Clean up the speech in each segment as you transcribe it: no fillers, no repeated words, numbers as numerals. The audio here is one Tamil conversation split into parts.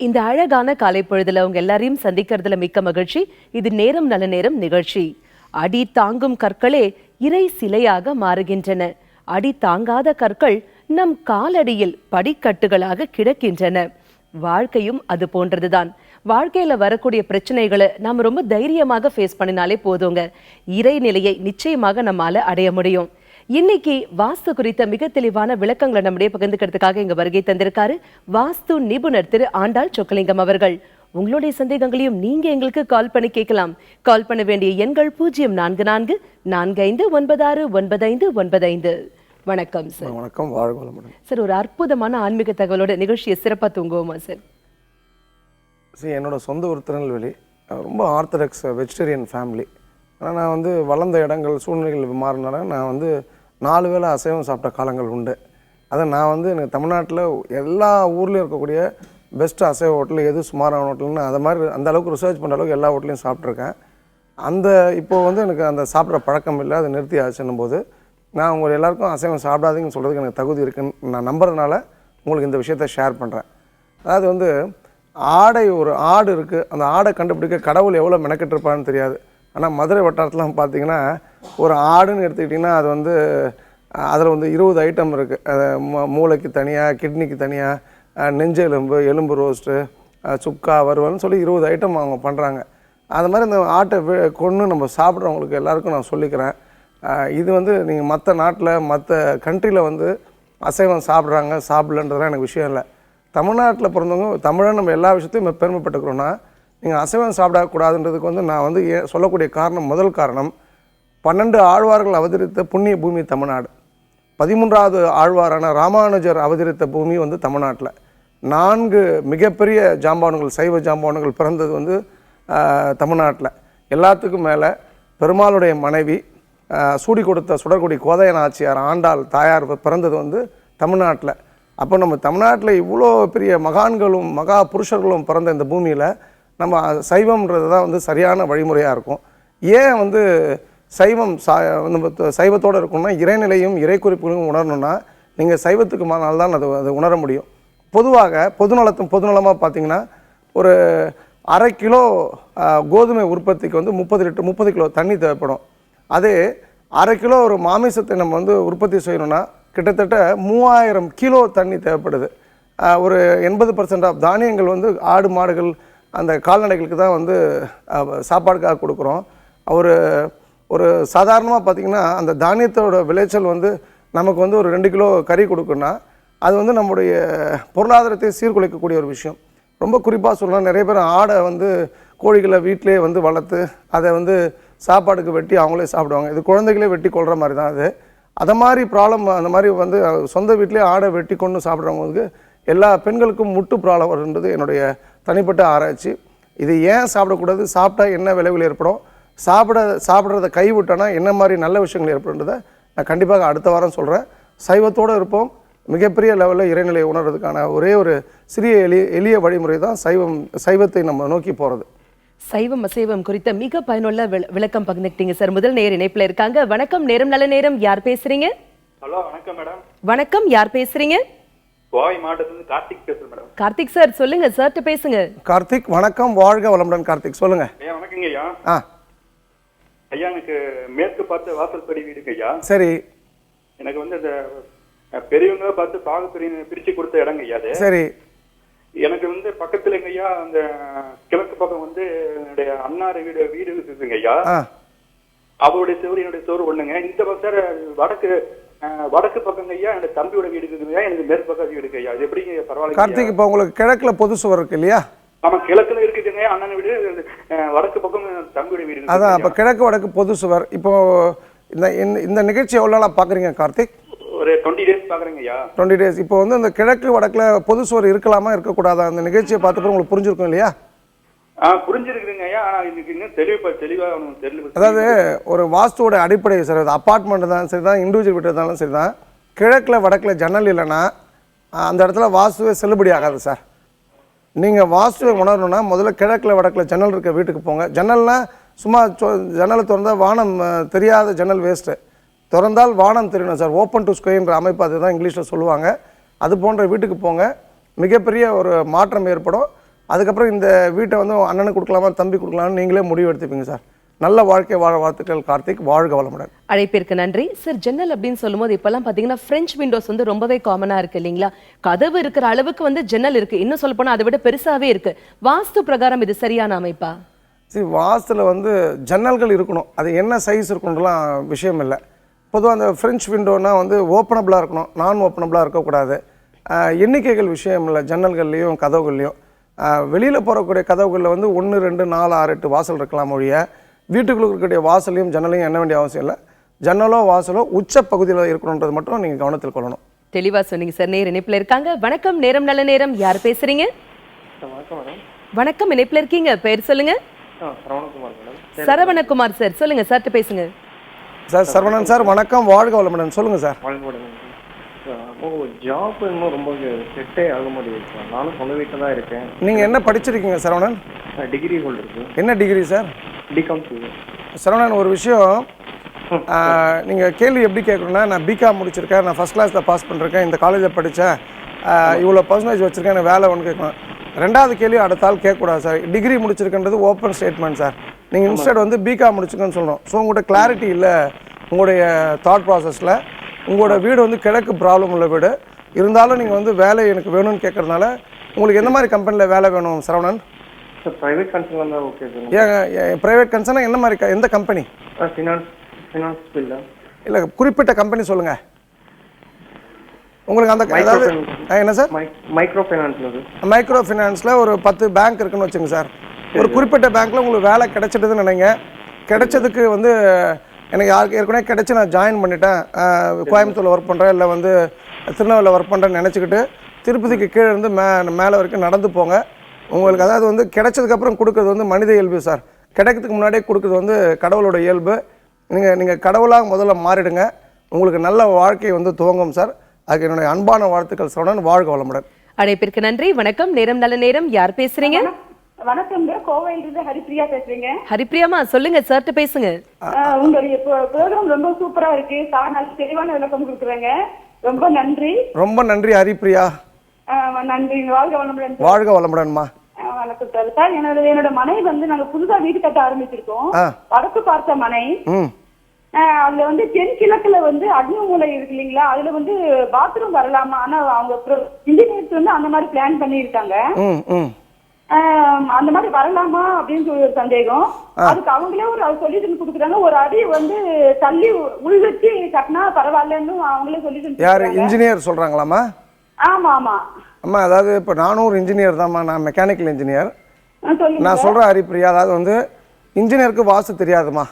இந்த அழகான காலை பொழுதுல உங்க எல்லாரையும் சந்திக்கிறதுல மிக்க மகிழ்ச்சி. இது நேரம் நல்ல நேரம் நிகழ்ச்சி. அடி தாங்கும் கற்களே இறை சிலையாக மாறுகின்றன. அடி தாங்காத கற்கள் நம் காலடியில் படிக்கட்டுகளாக கிடக்கின்றன. வாழ்க்கையும் அது போன்றதுதான். வாழ்க்கையில வரக்கூடிய பிரச்சனைகளை நாம ரொம்ப தைரியமாக ஃபேஸ் பண்ணினாலே போதுங்க, இறைநிலையை நிச்சயமாக நம்மால அடைய முடியும். இன்னைக்கு வாஸ்து குறித்த மிக தெளிவான விளக்கங்களை நம்முடைய பகிர்ந்துக்கிறதுக்காக இங்க வருகை தந்திருக்காரு வாஸ்து நிபுணர் திரு ஆண்டாள் சொக்கலிங்கம் அவர்கள். உங்களுடைய சந்தேகங்களையும் நீங்க எங்களுக்கு கால் பண்ணி கேட்கலாம். கால் பண்ண வேண்டிய எண்கள் 044445969595. வணக்கம் சார். வணக்கம், வாழ்க வளமுடன் சார். ஒரு அற்புதமான ஆன்மீக தகவலோட நிகழ்ச்சியை சிறப்பாக தூங்குவோமா சார்? சரி, என்னோட சொந்த ஊர் திருநெல்வேலி. ரொம்ப ஆர்த்தடாக்ஸ் வெஜிடேரியன் ஃபேமிலி. ஆனால் நான் வந்து வளர்ந்த இடங்கள் சூழ்நிலைகள் மாறினால நான் வந்து 4 வேளை அசைவம் சாப்பிட்ட காலங்கள் உண்டு. அதை நான் வந்து எனக்கு தமிழ்நாட்டில் எல்லா ஊர்லேயும் இருக்கக்கூடிய பெஸ்ட் அசைவ ஹோட்டல் எது சுமாரான ஹோட்டல்னு அதை மாதிரி அந்த அளவுக்கு ரிசர்ச் பண்ணுற அளவுக்கு எல்லா ஹோட்டலையும் சாப்பிட்ருக்கேன். இப்போது வந்து எனக்கு அந்த சாப்பிட்ற பழக்கம் இல்லை, அதை நிறுத்தி ஆச்சுன்னும் போது நான் உங்கள் எல்லாருக்கும் அசைவம் சாப்பிடாதீங்கன்னு சொல்கிறதுக்கு எனக்கு தகுதி இருக்குன்னு நான் நம்புறதுனால உங்களுக்கு இந்த விஷயத்தை ஷேர் பண்ணுறேன். அதாவது வந்து ஒரு ஆடு இருக்குது. அந்த ஆடை கண்டுபிடிக்க கடவுள் எவ்வளோ மெனக்கெட்டு இருப்பான்னு தெரியாது. ஆனால் மதுரை வட்டாரத்துலாம் பார்த்தீங்கன்னா ஒரு ஆடுன்னு எடுத்துக்கிட்டிங்கன்னா அது வந்து அதில் வந்து 20 ஐட்டம் இருக்குது. மூளைக்கு தனியாக, கிட்னிக்கு தனியாக, நெஞ்செலும்பு, எலும்பு ரோஸ்ட்டு, சுக்கா, வறுவல்னு சொல்லி 20 ஐட்டம் அவங்க பண்ணுறாங்க. அது மாதிரி இந்த ஆட்டை கொன்று நம்ம சாப்பிட்றவங்களுக்கு எல்லாருக்கும் நான் சொல்லிக்கிறேன், இது வந்து நீங்கள் மற்ற நாட்டில் மற்ற கண்ட்ரியில் வந்து அசைவம் சாப்பிட்றாங்க சாப்பிடலன்றதுலாம் எனக்கு விஷயம் இல்லை. தமிழ்நாட்டில் பிறந்தவங்க தமிழன் நம்ம எல்லா விஷயத்தையும் பெருமைப்பட்டுக்கிறோன்னா நீங்கள் அசைவம் சாப்பிடக்கூடாதுன்றதுக்கு வந்து நான் வந்து சொல்லக்கூடிய காரணம், முதல் காரணம் 12 ஆழ்வார்கள் அவதரித்த புண்ணிய பூமி தமிழ்நாடு. 13வது ஆழ்வாரான ராமானுஜர் அவதரித்த பூமி வந்து தமிழ்நாட்டில். 4 மிகப்பெரிய ஜாம்பானுகள், சைவ ஜாம்பானுகள் பிறந்தது வந்து தமிழ்நாட்டில். எல்லாத்துக்கும் மேலே பெருமாளுடைய மனைவி சூடி கொடுத்த சுடர்குடி கோதைய நாச்சியார் ஆண்டாள் தாயார் பிறந்தது வந்து தமிழ்நாட்டில். அப்போ நம்ம தமிழ்நாட்டில் இவ்வளோ பெரிய மகான்களும் மகா புருஷர்களும் பிறந்த இந்த பூமியில் நம்ம சைவம்ன்றது தான் வந்து சரியான வழிமுறையாக இருக்கும். ஏன் வந்து சைவம் நம்ம சைவத்தோடு இருக்கணும்னா இறைநிலையும் இறை குறிப்புகளையும் உணரணும்னா நீங்கள் சைவத்துக்கு மாறினால் தான் அது உணர முடியும். பொதுவாக பொதுநலமாக பார்த்தீங்கன்னா ஒரு 1/2 கிலோ கோதுமை உற்பத்திக்கு வந்து 30 கிலோ தண்ணி தேவைப்படும். அதே 1/2 கிலோ ஒரு மாமிசத்தை நம்ம வந்து உற்பத்தி செய்யணும்னா கிட்டத்தட்ட 3000 கிலோ தண்ணி தேவைப்படுது. ஒரு 80% ஆஃப் தானியங்கள் வந்து ஆடு மாடுகள் அந்த கால்நடைகளுக்கு தான் வந்து சாப்பாடுக்காக கொடுக்குறோம். ஒரு சாதாரணமாக பார்த்திங்கன்னா அந்த தானியத்தோட விளைச்சல் வந்து நமக்கு வந்து ஒரு 2 கிலோ கறி கொடுக்குன்னா அது வந்து நம்முடைய பொருளாதாரத்தை சீர்குலைக்கக்கூடிய ஒரு விஷயம். ரொம்ப குறிப்பாக சொல்லலாம், நிறைய பேர் ஆடை வந்து கோழிகளை வீட்டிலே வந்து வளர்த்து அதை வந்து சாப்பாடுக்கு வெட்டி அவங்களே சாப்பிடுவாங்க. இது குழந்தைகளே வெட்டி கொள்கிற மாதிரி தான் அது. அதை மாதிரி ப்ராப்ளம் அந்த மாதிரி வந்து சொந்த வீட்டிலே ஆடை வெட்டி கொண்டு சாப்பிட்றவங்களுக்கு எல்லா பெண்களுக்கும் முட்டு ப்ராப்ளம் வருன்றது என்னுடைய தனிப்பட்ட ஆராய்ச்சி. இது ஏன் சாப்பிடக்கூடாது, சாப்பிட்டா என்ன விளைவுகள் ஏற்படும், சாப்பிட்றத கைவிட்டோன்னா என்ன மாதிரி நல்ல விஷயங்கள் ஏற்படுன்றதை நான் கண்டிப்பாக அடுத்த வாரம் சொல்கிறேன். சைவத்தோடு இருப்போம். மிகப்பெரிய லெவலில் இறைநிலையை உணர்றதுக்கான ஒரே ஒரு சிறிய எளிய வழிமுறை தான் சைவத்தை நம்ம நோக்கி போகிறது. சைவம் அசைவம் குறித்த மிக பயனுள்ள விளக்கம் பகிர்ந்துக்கிட்டீங்க சார். முதல் நேர் இணைப்புல இருக்காங்க. வணக்கம், நேரம் நல்ல நேரம். யார் பேசுறீங்க? ஹலோ, வணக்கம் மேடம். வணக்கம், யார் பேசுறீங்க? கோவை மாவட்டத்திலிருந்து கார்த்திக் பேசுறேன் மேடம். கார்த்திக் சார் சொல்லுங்க, சார்ட்ட பேசுங்க. கார்த்திக் வணக்கம், வாழ்க வளமுடன். கார்த்திக் சொல்லுங்க. ஐயா வணக்கங்க ஐயா. ஐயா எனக்கு மேற்கு பார்த்து வாசல்படி வீடுங்க ஐயா. சரி. எனக்கு வந்து இந்த பெரியவங்க பார்த்து பிரிச்சு கொடுத்த இடங்க ஐயா அது. சரி. எனக்கு வந்து பக்கத்துல ஐயா அந்த கிழக்கு பக்கம் வந்து என்னுடைய அண்ணாரு வீடு இருக்குங்க ஐயா. அவருடைய சோறு என்னுடைய சோறு ஒண்ணுங்க. இந்த பக்கம் வடக்கு பக்கம் ஐயா என்னோட தம்பியோட வீடு இருக்குங்க. எனக்கு மேற்கு பக்கம் வீடு இருக்கு ஐயா. அது எப்படி பரவாயில்ல கார்த்திக்? இப்போ உங்களுக்கு கிழக்குல பொது சுவர் இருக்கு இல்லையா? ஆமா, கிழக்குல இருக்குதுங்க அண்ணன் வீடு, வடக்கு பக்கம் தம்பியோட வீடு. அதான், அப்ப கிழக்கு வடக்கு பொது சுவர். இப்போ இந்த நிகழ்ச்சி எவ்வளவு நாளா பாக்குறீங்க கார்த்திக்? ஒரு 20 டேஸ் பாக்குறேங்க ஐயா. 20 டேஸ். இப்போ வந்து இந்த கிழக்கு வடக்குல பொது சுவர் இருக்கலாமா இருக்கக்கூடாதா, அந்த நிகழ்ச்சியை பார்த்த உங்களுக்கு புரிஞ்சிருக்கும் இல்லையா? புரிஞ்சிருக்குங்க ஐயா. ஆனா இதுக்கு இன்னும் தெளிவா தெரியல. அதாவது ஒரு வாஸ்துவோட அடிப்படை சார், அது அப்பார்ட்மெண்ட் தான் சரி தான், இண்டிவிஜுவல் வீட்டு இருந்தாலும் சரி தான், கிழக்குல வடக்குல ஜன்னல் இல்லைன்னா அந்த இடத்துல வாஸ்துவே செல்லுபடி ஆகாது சார். நீங்கள் வாஸ்துவை உணரணும்னா முதல்ல கிழக்கில் வடக்கில் ஜன்னல் இருக்க வீட்டுக்கு போங்க. ஜன்னல்னால் சும்மா ஜன்னலை திறந்தால் வானம் தெரியாத ஜன்னல் வேஸ்ட்டு. திறந்தால் வானம் தெரியணும் சார். ஓப்பன் டு ஸ்கொயர்ன்ற அமைப்பு அதுதான் இங்கிலீஷில் சொல்லுவாங்க. அது போன்ற வீட்டுக்கு போங்க, மிகப்பெரிய ஒரு மாற்றம் ஏற்படும். அதுக்கப்புறம் இந்த வீட்டை வந்து அண்ணனுக்கு கொடுக்கலாமா தம்பி கொடுக்கலாம்னு நீங்களே முடிவு எடுத்துப்பீங்க சார். நல்ல வாழ்க்கை வாழ வாழ்த்துக்கள் கார்த்திக். வாழ்க வளமுடன். அழைப்பிற்கு நன்றி சார். ஜன்னல் அப்படின்னு சொல்லும்போது இப்பெல்லாம் பாத்தீங்கன்னா பிரெஞ்ச் விண்டோஸ் வந்து ரொம்பவே காமனா இருக்கு இல்லைங்களா? கதவு இருக்கிற அளவுக்கு வந்து ஜன்னல் இருக்கு. இன்னும் சொல்ல போனா அதை விட பெருசாவே இருக்கு. வாஸ்து பிரகாரம் இது சரியான அமைப்பா? சரி, வாஸ்துல வந்து ஜன்னல்கள் இருக்கணும். அது என்ன சைஸ் இருக்கணும்லாம் விஷயம் இல்லை. பொதுவாக அந்த ஃப்ரெஞ்ச் விண்டோனா வந்து ஓப்பனபிளாக இருக்கணும், நான் ஓப்பனபிளாக இருக்கக்கூடாது. எண்ணிக்கைகள் விஷயம் இல்லை ஜன்னல்கள்லேயும் கதவுகள்லையும். வெளியில் போகக்கூடிய கதவுகளில் வந்து 1 2 4 6 8 வாசல் இருக்கலாம் ஒழிய வீட்டுக்குள்ள இருக்கக்கூடிய வாசலையும் ஜன்னலையும் எண்ண வேண்டிய அவசியம் இல்லை. ஜன்னலோ வாசலோ உச்ச பகுதியில் இருக்கணுன்றது மட்டும் நீங்கள் கவனத்தில் கொள்ளணும். தெளிவா சொன்னீங்க சார். நேர் இணைப்புல இருக்காங்க. வணக்கம், நேரம் நல்ல நேரம். யார் பேசுறீங்க? வணக்கம், இணைப்புல இருக்கீங்க. பேர் சொல்லுங்க. சரவணகுமார் சார், சொல்லுங்க சார்ட்ட பேசுங்க. சார் சரவணன் சார் வணக்கம், வாழ்க வளமுடன். சொல்லுங்க சார். ஜாப் இன்னும் ரொம்ப செட்டே ஆக மாட்டேங்குது. நானும் சொந்த வீட்டில் தான் இருக்கேன். நீங்கள் என்ன படிச்சிருக்கீங்க சரவணன்? டிகிரி ஹோல்டர் இருக்கு. என்ன டிகிரி சார்? பிகாம். சரவணன், ஒரு விஷயம் நீங்கள் கேள்வி எப்படி கேட்கணும்னா, நான் பிகாம் முடிச்சிருக்கேன், நான் ஃபஸ்ட் கிளாஸில் பாஸ் பண்ணிருக்கேன், இந்த காலேஜில் படித்தேன், இவ்வளோ பர்சன்டேஜ் வச்சுருக்கேன், எனக்கு வேலை ஒன்று கேட்கணும். ரெண்டாவது கேள்வி அடுத்த ஆள் கேட்கக்கூடாது சார். டிகிரி முடிச்சிருக்கின்றது ஓப்பன் ஸ்டேட்மெண்ட் சார். நீங்கள் இன்ஸ்டெட் வந்து பிகாம் முடிச்சிருக்கேன்னு சொல்லணும். ஸோ உங்கள்கிட்ட கிளாரிட்டி இல்லை உங்களுடைய தாட் ப்ராசஸில். உங்களோட வீடு வந்து கிழக்கு ப்ராப்ளம் உள்ள வீடு இருந்தாலும் நீங்கள் வந்து வேலை எனக்கு வேணும்னு கேட்குறதுனால உங்களுக்கு எந்த மாதிரி கம்பெனியில் வேலை வேணும் சரவணன்? சார் ப்ரைவேட் கன்சர்ன் தான் ஓகே சார். ஏன் ப்ரைவேட் கன்சர்னா என்ன மாதிரி எந்த கம்பெனி? ஃபினான்ஸ் ஃபீல்டா? இல்லை, குறிப்பிட்ட கம்பெனி சொல்லுங்கள் உங்களுக்கு. அந்த அதாவது என்ன சார்? மைக்ரோ ஃபைனான்ஸில். மைக்ரோ ஃபைனான்ஸில் ஒரு 10 பேங்க் இருக்குன்னு வச்சுங்க சார். ஒரு குறிப்பிட்ட பேங்க்கில் உங்களுக்கு வேலை கிடைச்சிட்டுதுன்னு நினைங்க. கிடைச்சதுக்கு வந்து எனக்கு யாருக்கு ஏற்கனவே கிடைச்சி நான் ஜாயின் பண்ணிட்டேன், கோயம்புத்தூரில் ஒர்க் பண்ணுறேன், இல்லை வந்து திருநெல்வேலியில் ஒர்க் பண்ணுறேன்னு நினச்சிக்கிட்டு திருப்பதிக்கு கீழே இருந்து மேலே வரைக்கும் நடந்து போங்க. உங்களுக்கு அதாவது வந்து கிடைச்சதுக்கப்புறம் கொடுக்குறது வந்து மனித இயல்பு சார். கிடைக்கிறதுக்கு முன்னாடியே கொடுக்குறது வந்து கடவுளோட இயல்பு. நீங்கள் கடவுளாக முதல்ல மாறிடுங்க, உங்களுக்கு நல்ல வாழ்க்கை வந்து துவங்கும் சார். அதுக்கு என்னுடைய அன்பான வாழ்த்துக்கள் சரவணன். வாழ்க வளமுடன். அழைப்பிற்கு நன்றி. வணக்கம், நேரம் நல்ல நேரம். யார் பேசுறீங்க? வணக்கம், கோவையிலிருந்து ஹரிப்பிரியா பேசுறீங்க. ஹரிப்பிரியாமா, சொல்லுங்க சார்ட்ட பேசுங்க. உங்களுடைய ப்ரோக்ராம் ரொம்ப சூப்பரா இருக்கு சார். நல்ல தெளிவான விளக்கம் கொடுக்குறேங்க. ரொம்ப நன்றி. ரொம்ப நன்றி ஹரிப்பிரியா. நன்றி. வாழ்க வளமுடன். வாழ்க வளமுடன்மா. வணக்கம் சார். சார் என்னோட மனை வந்து நாங்க புதுசா வீடு கட்ட ஆரம்பிச்சிருக்கோம். வடக்கு பார்த்த மனை. அதுல வந்து தென்கிழக்குல வந்து அக்னி மூலை இருக்கு இல்லைங்களா, அதுல வந்து பாத்ரூம் வரலாமா? ஆனா அவங்க இன்ஜினியர்ஸ் வந்து அந்த மாதிரி பிளான் பண்ணிருக்காங்க. அந்த மாதிரி வரலாமா அப்படின்னு சொல்லி ஒரு சந்தேகம். அதுக்கு அவங்களே ஒரு சொல்யூஷன் கொடுக்குறாங்க. ஒரு அடி வந்து தள்ளி உள் வச்சு கட்டினா பரவாயில்லன்னு அவங்களே சொல்யூஷன். யாரு இன்ஜினியர் சொல்றாங்களாமா? ஆமா ஆமா அம்மா, அதாவது இப்போ நானும் ஒரு இன்ஜினியர் தான்மா. நான் மெக்கானிக்கல் இன்ஜினியர். நான் சொல்கிறேன் ஹரிப்பிரியா, அதாவது வந்து இன்ஜினியருக்கு வாஸ்து தெரியாதுமா.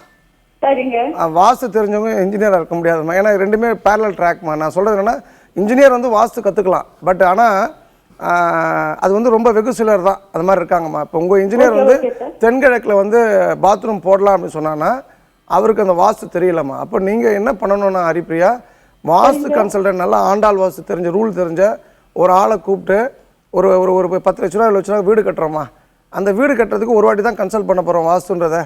சரிங்க. வாஸ்து தெரிஞ்சவங்க இன்ஜினியராக இருக்க முடியாதுமா. ஏன்னா ரெண்டுமே பேரலல் ட்ராக்மா. நான் சொல்கிறது என்னன்னா, இன்ஜினியர் வந்து வாஸ்து கற்றுக்கலாம், பட் ஆனால் அது வந்து ரொம்ப வெகு சிலர் தான் அது மாதிரி இருக்காங்கம்மா. இப்போ உங்கள் இன்ஜினியர் வந்து தென்கிழக்கில் வந்து பாத்ரூம் போடலாம் அப்படின்னு சொன்னான்னா அவருக்கு அந்த வாஸ்து தெரியலம்மா. அப்போ நீங்கள் என்ன பண்ணணும்னா ஹரிப்பிரியா, வாஸ்து கன்சல்டன்ட் நல்லா ஆண்டாள் வாஸ்து தெரிஞ்ச ரூல் தெரிஞ்ச ஒரு ஆளை கூப்பிட்டு ஒரு ஒரு 10 லட்ச ரூபா 7 லட்ச ரூபா வீடு கட்டுறோமா, அந்த வீடு கட்டுறதுக்கு ஒரு வாட்டி தான் கன்சல்ட் பண்ண போகிறோம் வாஸ்துன்றத.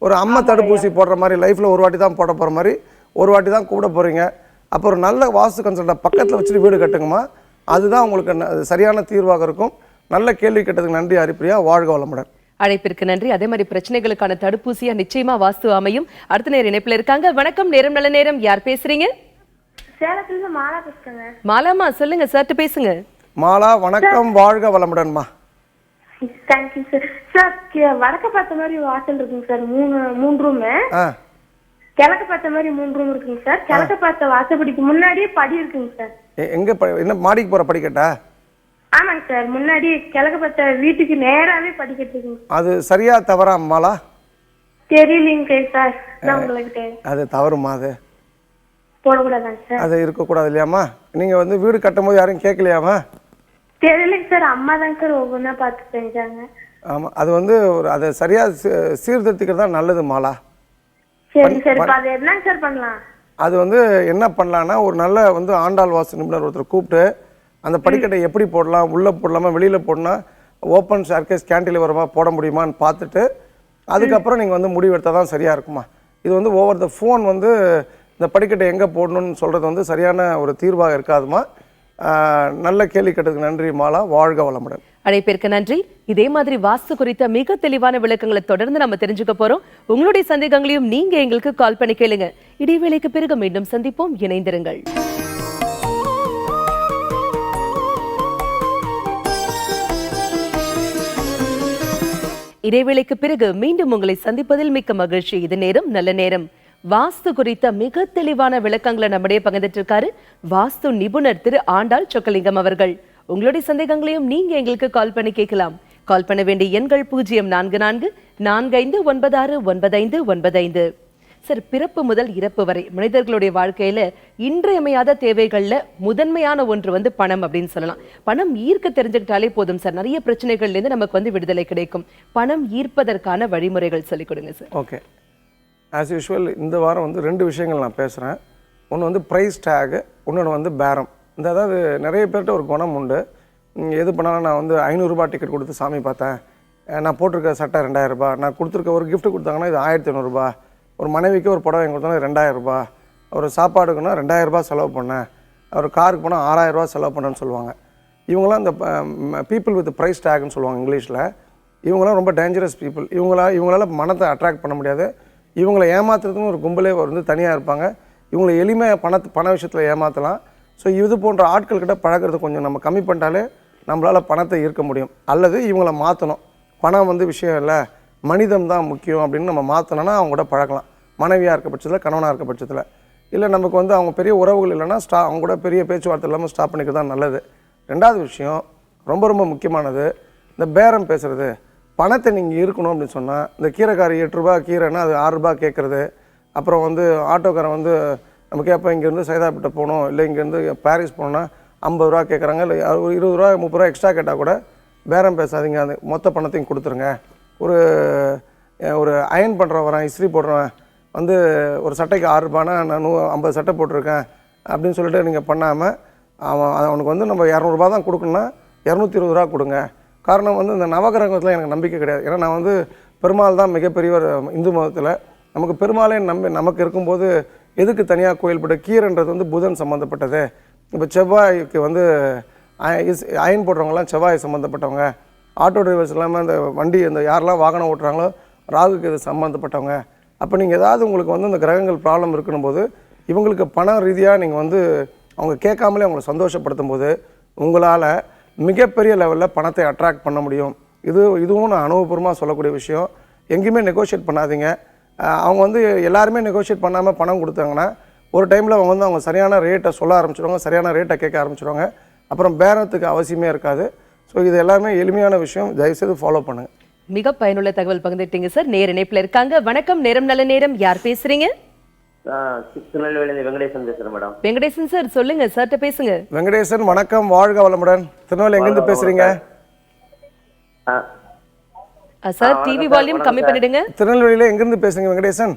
ஒரு அம்மா தடுப்பூசி போடுற மாதிரி லைஃப்பில் ஒரு வாட்டி தான் போட போகிற மாதிரி ஒரு வாட்டி தான் கூப்பிட போகிறீங்க. அப்போ ஒரு நல்ல வாஸ்து கன்சல்ட்டை பக்கத்தில் வச்சுட்டு வீடு கட்டுங்கம்மா. அதுதான் உங்களுக்கு சரியான தீர்வாக இருக்கும். நல்ல கேள்வி கேட்டதுக்கு நன்றி ஹரிப்பிரியா. வாழ்க வளமுடன். அழைப்பிற்கு நன்றி. அதே மாதிரி பிரச்சனைகளுக்கான தடுப்பூசியா நிச்சயமா வாஸ்து அமையும். அடுத்த நேரம் இணைப்புல இருக்காங்க. வணக்கம், நேரம் நல்ல நேரம். யார் பேசுறீங்க? சேலத்துல மாலா பேசுறேங்க. மாலாமா, சொல்லுங்க சார்ட்ட பேசுங்க. மாலா வணக்கம், வாழ்க வளமுடன்மா. Thank you sir. சார் வடக்க பார்த்த மாதிரி வாசல் இருக்குங்க சார். மூணு ரூம். கிழக்க பார்த்த மாதிரி 3 ரூம் இருக்குங்க சார். கிழக்க பார்த்த வாசப்படிக்கு முன்னாடியே படி இருக்குங்க சார். எங்க என்ன மாடிக்கு போற படிக்கட்டா? ஆமாங்க சார். முன்னாடி கிழக்க பார்த்த வீட்டுக்கு நேராவே படிக்கட்டு இருக்குங்க. அது சரியா தவறா மாலா? தெரியலீங்க சார். நான் உங்களுக்கு அது தவறுமா? அது போடக்கூடாதாங்க சார்? அது இருக்கக்கூடாது இல்லையாம்மா? நீங்க வந்து வீடு கட்டும் போது யாரும் கேட்கலையாமா? தெரியலங்க சார். அம்மா தாங்க சார் ஒவ்வொன்றா பார்த்து செஞ்சாங்க. ஆமா, அது வந்து ஒரு அதை சரியா சீர்திருத்திக்கிறது தான் நல்லது மாலா. சரி சரி. அது என்னங்க சார் பண்ணலாம்? அது வந்து என்ன பண்ணலான்னா, ஒரு நல்ல வந்து ஆண்டாள் வாஸ்து நிபுணர் ஒருத்தர் கூப்பிட்டு அந்த படிக்கட்டை எப்படி போடலாம், உள்ளே போடலாமா வெளியில் போடணும், ஓப்பன் ஸ்டேர்கேஸ் கேன்டிலிவரமா போட முடியுமான்னு பார்த்துட்டு அதுக்கப்புறம் நீங்கள் வந்து முடிவெடுத்தால் தான் சரியாக இருக்குமா. இது வந்து ஓவர் த ஃபோன் வந்து இந்த படிக்கட்டை எங்கே போடணும்னு சொல்கிறது வந்து சரியான ஒரு தீர்வாக இருக்காதுமா. நல்ல கேள்வி கேட்டதுக்கு நன்றி மாலா. வாழ்க வளமுடன். அழைப்பிற்கு நன்றி. இதே மாதிரி வாஸ்து குறித்த மிக தெளிவான விளக்கங்களை தொடர்ந்து நம்ம தெரிஞ்சுக்க போறோம். உங்களுடைய சந்தேகங்களையும் நீங்க எங்களுக்கு கால் பண்ணி கேளுங்க. இடைவேளைக்கு பிறகு மீண்டும் சந்திப்போம். இணைந்திருங்கள். இடைவேளைக்கு பிறகு மீண்டும் உங்களை சந்திப்பதில் மிக்க மகிழ்ச்சி. இது நேரம் நல்ல நேரம். வாஸ்து குறித்த மிக தெளிவான விளக்கங்களை நம்முடைய பகிர்ந்துட்டு இருக்காரு வாஸ்து நிபுணர் திரு ஆண்டாள் சொக்கலிங்கம் அவர்கள். உங்களுடைய சந்தேகங்களையும் நீங்க எங்களுக்கு கால் பண்ணி கேட்கலாம். கால் பண்ண வேண்டிய எண்கள் 044445969595. சார், பிறப்பு முதல் இறப்பு வரை மனிதர்களுடைய வாழ்க்கையில இன்றியமையாத தேவைகள்ல முதன்மையான ஒன்று பணம் அப்படின்னு சொல்லலாம். பணம் ஈர்க்க தெரிஞ்சுக்கிட்டாலே போதும் சார், நிறைய பிரச்சனைகள்ல இருந்து நமக்கு விடுதலை கிடைக்கும். பணம் ஈர்ப்பதற்கான வழிமுறைகள் சொல்லிக் கொடுங்க சார். ஓகே, ஆஸ் யூஷுவல் இந்த வாரம் 2 விஷயங்கள் நான் பேசுகிறேன். ஒன்று ப்ரைஸ் டேகு, இன்னொன்று பேரம். அதாவது நிறைய பேர்கிட்ட ஒரு குணம் உண்டு. எது பண்ணாலும் நான் 500 ரூபாய் டிக்கெட் கொடுத்து சாமி பார்த்தேன், நான் போட்டிருக்க சட்டை 2000 ரூபாய், நான் கொடுத்துருக்க ஒரு கிஃப்ட் கொடுத்தாங்கன்னா இது 1500 ரூபாய், ஒரு மனைவிக்கு ஒரு புடவை கொடுத்தாங்கன்னா 2000 ரூபாய், ஒரு சாப்பாடுக்குன்னா 2000 ரூபாய் செலவு பண்ணேன், ஒரு காருக்கு போனால் 6000 ரூபாய் செலவு பண்ணேன்னு சொல்லுவாங்க. இவங்களாம் இந்த பீப்புள் வித் ப்ரைஸ் டேக்னு சொல்லுவாங்க இங்கிலீஷில். இவங்களாம் ரொம்ப டேஞ்சரஸ் பீப்புள். இவங்களால மனத்தை அட்ராக்ட் பண்ண முடியாது. இவங்களை ஏமாத்துறதுன்னு ஒரு கும்பலே தனியாக இருப்பாங்க. இவங்களை எளிமையாக பண விஷயத்தில் ஏமாற்றலாம். ஸோ இது போன்ற ஆட்கள்கிட்ட பழகிறது கொஞ்சம் நம்ம கம்மி பண்ணிட்டாலே நம்மளால் பணத்தை ஈர்க்க முடியும். அல்லது இவங்கள மாற்றணும். பணம் விஷயம் இல்லை, மனிதம் தான் முக்கியம் அப்படின்னு நம்ம மாற்றினோன்னா அவங்க கூட பழக்கலாம். மனைவியாக இருக்க பட்சத்தில், கணவனாக இருக்க பட்சத்தில். இல்லை நமக்கு அவங்க பெரிய உறவுகள் இல்லைன்னா அவங்க கூட பெரிய பேச்சுவார்த்தை இல்லாமல் ஸ்டாப் பண்ணிக்கிறது தான் நல்லது. 2வது விஷயம் ரொம்ப ரொம்ப முக்கியமானது, இந்த பேரம் பேசுகிறது. பணத்தை நீங்கள் இருக்கணும் அப்படின்னு சொன்னால், இந்த கீரைக்காரி 8 ரூபா கீரைன்னா அது 6 ரூபா கேட்குறது. அப்புறம் ஆட்டோக்காரன் நம்ம கேட்போம், இங்கேருந்து சைதாப்பேட்டை போகணும், இல்லை இங்கேருந்து பாரிஸ் போகணுன்னா 50 ரூபா கேட்குறாங்க, இல்லை 20 ரூபா 30 ரூபா எக்ஸ்ட்ரா கேட்டால் கூட பேரம் பேசாதீங்க. அந்த மொத்த பணத்தையும் கொடுத்துருங்க. ஒரு அயன் பண்ணுறவன், இஸ்திரி போடுறவன் ஒரு சட்டைக்கு 6 ரூபானா நான் 50 சட்டை போட்டிருக்கேன் அப்படின்னு சொல்லிட்டு நீங்கள் பண்ணாமல், அவனுக்கு நம்ம 200 ரூபா தான் கொடுக்கணுன்னா 220 ரூபா கொடுங்க. காரணம் இந்த நவகிரகத்தில் எனக்கு நம்பிக்கை கிடையாது. ஏன்னா நான் பெருமாள் தான் மிகப்பெரியவர் இந்து மதத்தில். நமக்கு பெருமாளே நமக்கு இருக்கும்போது எதுக்கு தனியாக கோயில் போட்டு? கீரைன்றது புதன் சம்மந்தப்பட்டது. இப்போ செவ்வாய்க்கு அயன் போடுறவங்களாம் செவ்வாய் சம்மந்தப்பட்டவங்க. ஆட்டோ டிரைவர்ஸ் இல்லாமல் இந்த வண்டி யாரெல்லாம் வாகனம் ஓட்டுறாங்களோ ராகுக்கு இது சம்மந்தப்பட்டவங்க. அப்போ நீங்கள் ஏதாவது உங்களுக்கு இந்த கிரகங்கள் ப்ராப்ளம் இருக்கணும் போது, இவங்களுக்கு பண ரீதியாக நீங்கள் அவங்க கேட்காமலே அவங்கள சந்தோஷப்படுத்தும் போது உங்களால் மிகப்பெரிய லெவலில் பணத்தை அட்ராக்ட் பண்ண முடியும். இதுவும் நான் அனுபவபூர்வமாக சொல்லக்கூடிய விஷயம். எங்கேயுமே நெகோஷியேட் பண்ணாதீங்க. அவங்க எல்லாருமே நெகோஷியேட் பண்ணாமல் பணம் கொடுத்தாங்கன்னா ஒரு டைமில் அவங்க சரியான ரேட்டை சொல்ல ஆரம்பிச்சிடுவாங்க, சரியான ரேட்டை கேட்க ஆரம்பிச்சிடுவாங்க. அப்புறம் பேரத்துக்கு அவசியமே இருக்காது. ஸோ இது எல்லாமே எளிமையான விஷயம், தயவுசெய்து ஃபாலோ பண்ணுங்கள். மிக பயனுள்ள தகவல் பகிர்ந்துட்டீங்க சார். நேர இணைப்பில் இருக்காங்க. வணக்கம், நேரம் நல்ல நேரம். யார் பேசுறீங்க? திருநெல்வேலி வெங்கடேசன் பேசுறேன் மேடம். வெங்கடேசன் சார், சொல்லுங்க சார்ட்ட பேசுங்க. வெங்கடேசன் வணக்கம், வாழ்க வளமுடன். திருநெல்வேலி எங்கேருந்து பேசுறீங்க? சார், டிவி வால்யூம் கம்மி பண்ணிடுங்க. திருநெல்வேலியில எங்கிருந்து பேசுறீங்க வெங்கடேசன்?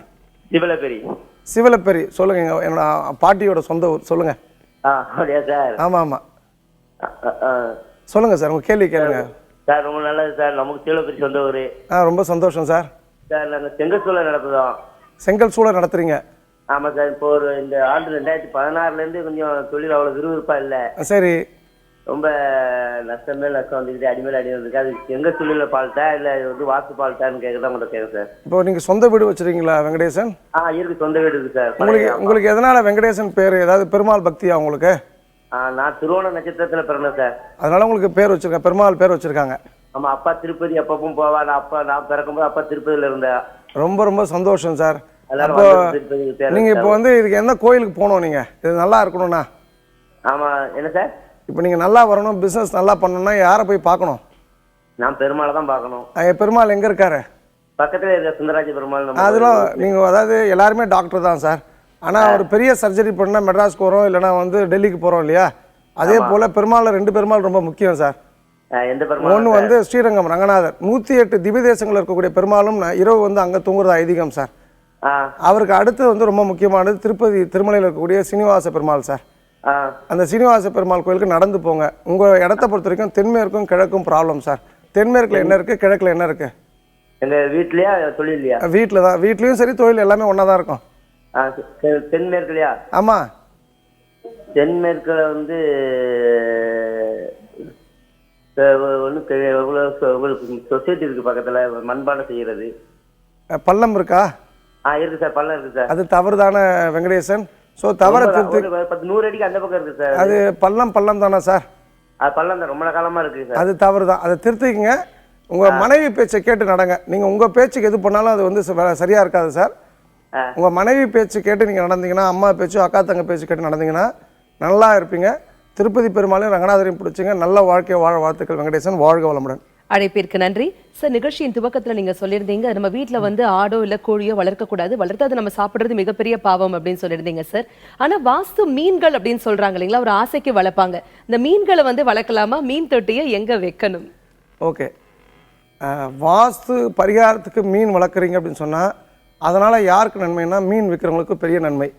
சிவலப்பேரி. சிவலப்பேரி, சொல்லுங்க. என்னோட பாட்டியோட சொந்த ஊர், சொல்லுங்க. அப்படியா சார்? ஆமா ஆமா, சொல்லுங்க சார், உங்க கேள்வி கேளுங்க சார். ரொம்ப நல்லது சார். நமக்கு சிவலப்பேரி சொந்த ஊர். ரொம்ப சந்தோஷம் சார். சார், நாங்கள் செங்கல் சூழல் நடத்துதோம். செங்கல் சூழல் நடத்துறீங்க? ஆமா சார். இப்போ இந்த ஆண்டு 2016 கொஞ்சம் தொழில் அவ்வளவு விறுவிறுப்பா இல்ல. சரி. ரொம்ப நஷ்டம் மேல் நஷ்டம் வந்துக்கிட்டு அடிமேல் அடி வந்துருக்கு. அது எங்க சூழல பால்ட்டா இல்ல வாஸ்து பால்ட்டான்னு கேட்கதான் உங்கள்கிட்ட கேட்க சார். இப்போ நீங்க சொந்த வீடு வச்சிருக்கீங்களா வெங்கடேசன்? இருக்கு, சொந்த வீடு இருக்கு சார். உங்களுக்கு எதனால வெங்கடேசன் பேர்? ஏதாவது பெருமாள் பக்தியா உங்களுக்கு? நான் திருவோண நட்சத்திரத்துல பிறந்தேன் சார். அதனால உங்களுக்கு பேர் வச்சிருக்காங்க, பெருமாள் பேர் வச்சிருக்காங்க. ஆமா, அப்பா திருப்பதி அப்பப்பவும் போவா. நான் பிறக்கும்போது அப்பா திருப்பதியில இருந்தேன். ரொம்ப ரொம்ப சந்தோஷம் சார். அப்போ நீங்க இப்போ இதுக்கு எந்த கோயிலுக்கு போகணும்? நீங்க இது நல்லா இருக்கணும்னா? ஆமா. என்ன சார்? இப்போ நீங்க நல்லா வரணும், பிசினஸ் நல்லா பண்ணணும்னா யாரை போய் பார்க்கணும்? நான் பெருமாளை தான் பார்க்கணும். பெருமாள் எங்க இருக்காரு? பக்கத்துல இருக்க சுந்தராஜ பெருமாள். அதெல்லாம் நீங்க அதாவது எல்லாருமே டாக்டர் தான் சார். ஆனா ஒரு பெரிய சர்ஜரி பண்ணா மெட்ராஸ்க்கு போறோம், இல்லைன்னா டெல்லிக்கு போறோம் இல்லையா? அதே போல பெருமாள் 2 பெருமாள் ரொம்ப முக்கியம் சார். எந்த பெருமாள்? ஒன்று ஸ்ரீரங்கம் ரங்கநாதர். 108 திவ்ய தேசங்கள் இருக்கக்கூடிய பெருமாளும் இரவு அங்க தூங்குறது ஐதீகம் சார். அவருக்கு அடுத்து ரொம்ப முக்கியமானது திருப்பதி திருமலையில் இருக்கக்கூடிய சீனிவாச பெருமாள் சார். அந்த சீனிவாச பெருமாள் கோயிலுக்கு நடந்து போங்க. உங்க இடத்த பொறுத்த வரைக்கும் தென்மேற்கும் கிழக்கும் ப்ராப்ளம் சார். தென்மேற்குல என்ன இருக்கு, கிழக்குல என்ன இருக்கு? எங்க வீட்லயா தொழிலையா? வீட்டில் தான். வீட்லயும் சரி தொழில் எல்லாமே ஒன்னா தான் இருக்கும். தென்மேற்குலையா? ஆமா. தென்மேற்குல வந்து ஒன்று சொசைட்டி இருக்கு பக்கத்துல மண்பானை செய்யறது. பள்ளம் இருக்கா? இருக்கு சார், பள்ளம் இருக்கு சார். அது தவறு தானே வெங்கடேசன்? ஸோ தவற திருத்தி 100 அடிக்கு அந்த பக்கம் இருக்கு சார். அது பள்ளம் தானே சார்? அது பள்ளம் தான், ரொம்ப காலமா இருக்கு சார். அது தவறு தான், அதை திருத்திக்கங்க. உங்கள் மனைவி பேச்சை கேட்டு நடங்க. நீங்கள் உங்கள் பேச்சுக்கு எது பண்ணாலும் அது வந்து சரியாக இருக்காது சார். உங்கள் மனைவி பேச்சு கேட்டு நீங்கள் நடந்தீங்கன்னா, அம்மா பேச்சு அக்கா தங்க பேச்சு கேட்டு நடந்தீங்கன்னா நல்லா இருப்பீங்க. திருப்பதி பெருமாளையும் ரங்கநாதரையும் பிடிச்சிங்க. நல்ல வாழ்க்கையை வாழ வாழ்த்துக்கள் வெங்கடேசன். வாழ்க வளமுடன். அழைப்பிற்கு நன்றி சார். நிகழ்ச்சியின் துவக்கத்துல நீங்க சொல்லியிருந்தீங்க, நம்ம வீட்டுல வந்து ஆடோ இல்ல கோழியோ வளர்க்கக்கூடாது, வளர்த்து அது நம்ம சாப்பிடுறது மிகப்பெரிய பாவம் அப்படின்னு சொல்லியிருந்தீங்க சார். ஆனா வாஸ்து மீன்கள் அப்படின்னு சொல்றாங்க இல்லைங்களா, ஒரு ஆசைக்கு வளர்ப்பாங்க. இந்த மீன்களை வந்து வளர்க்கலாமா? மீன் தொட்டியை எங்க வைக்கணும்? ஓகே, வாஸ்து பரிகாரத்துக்கு மீன் வளர்க்குறீங்க அப்படின்னு சொன்னால் அதனால் யாருக்கு நன்மைன்னா மீன் விற்கிறவங்களுக்கு பெரிய நன்மை.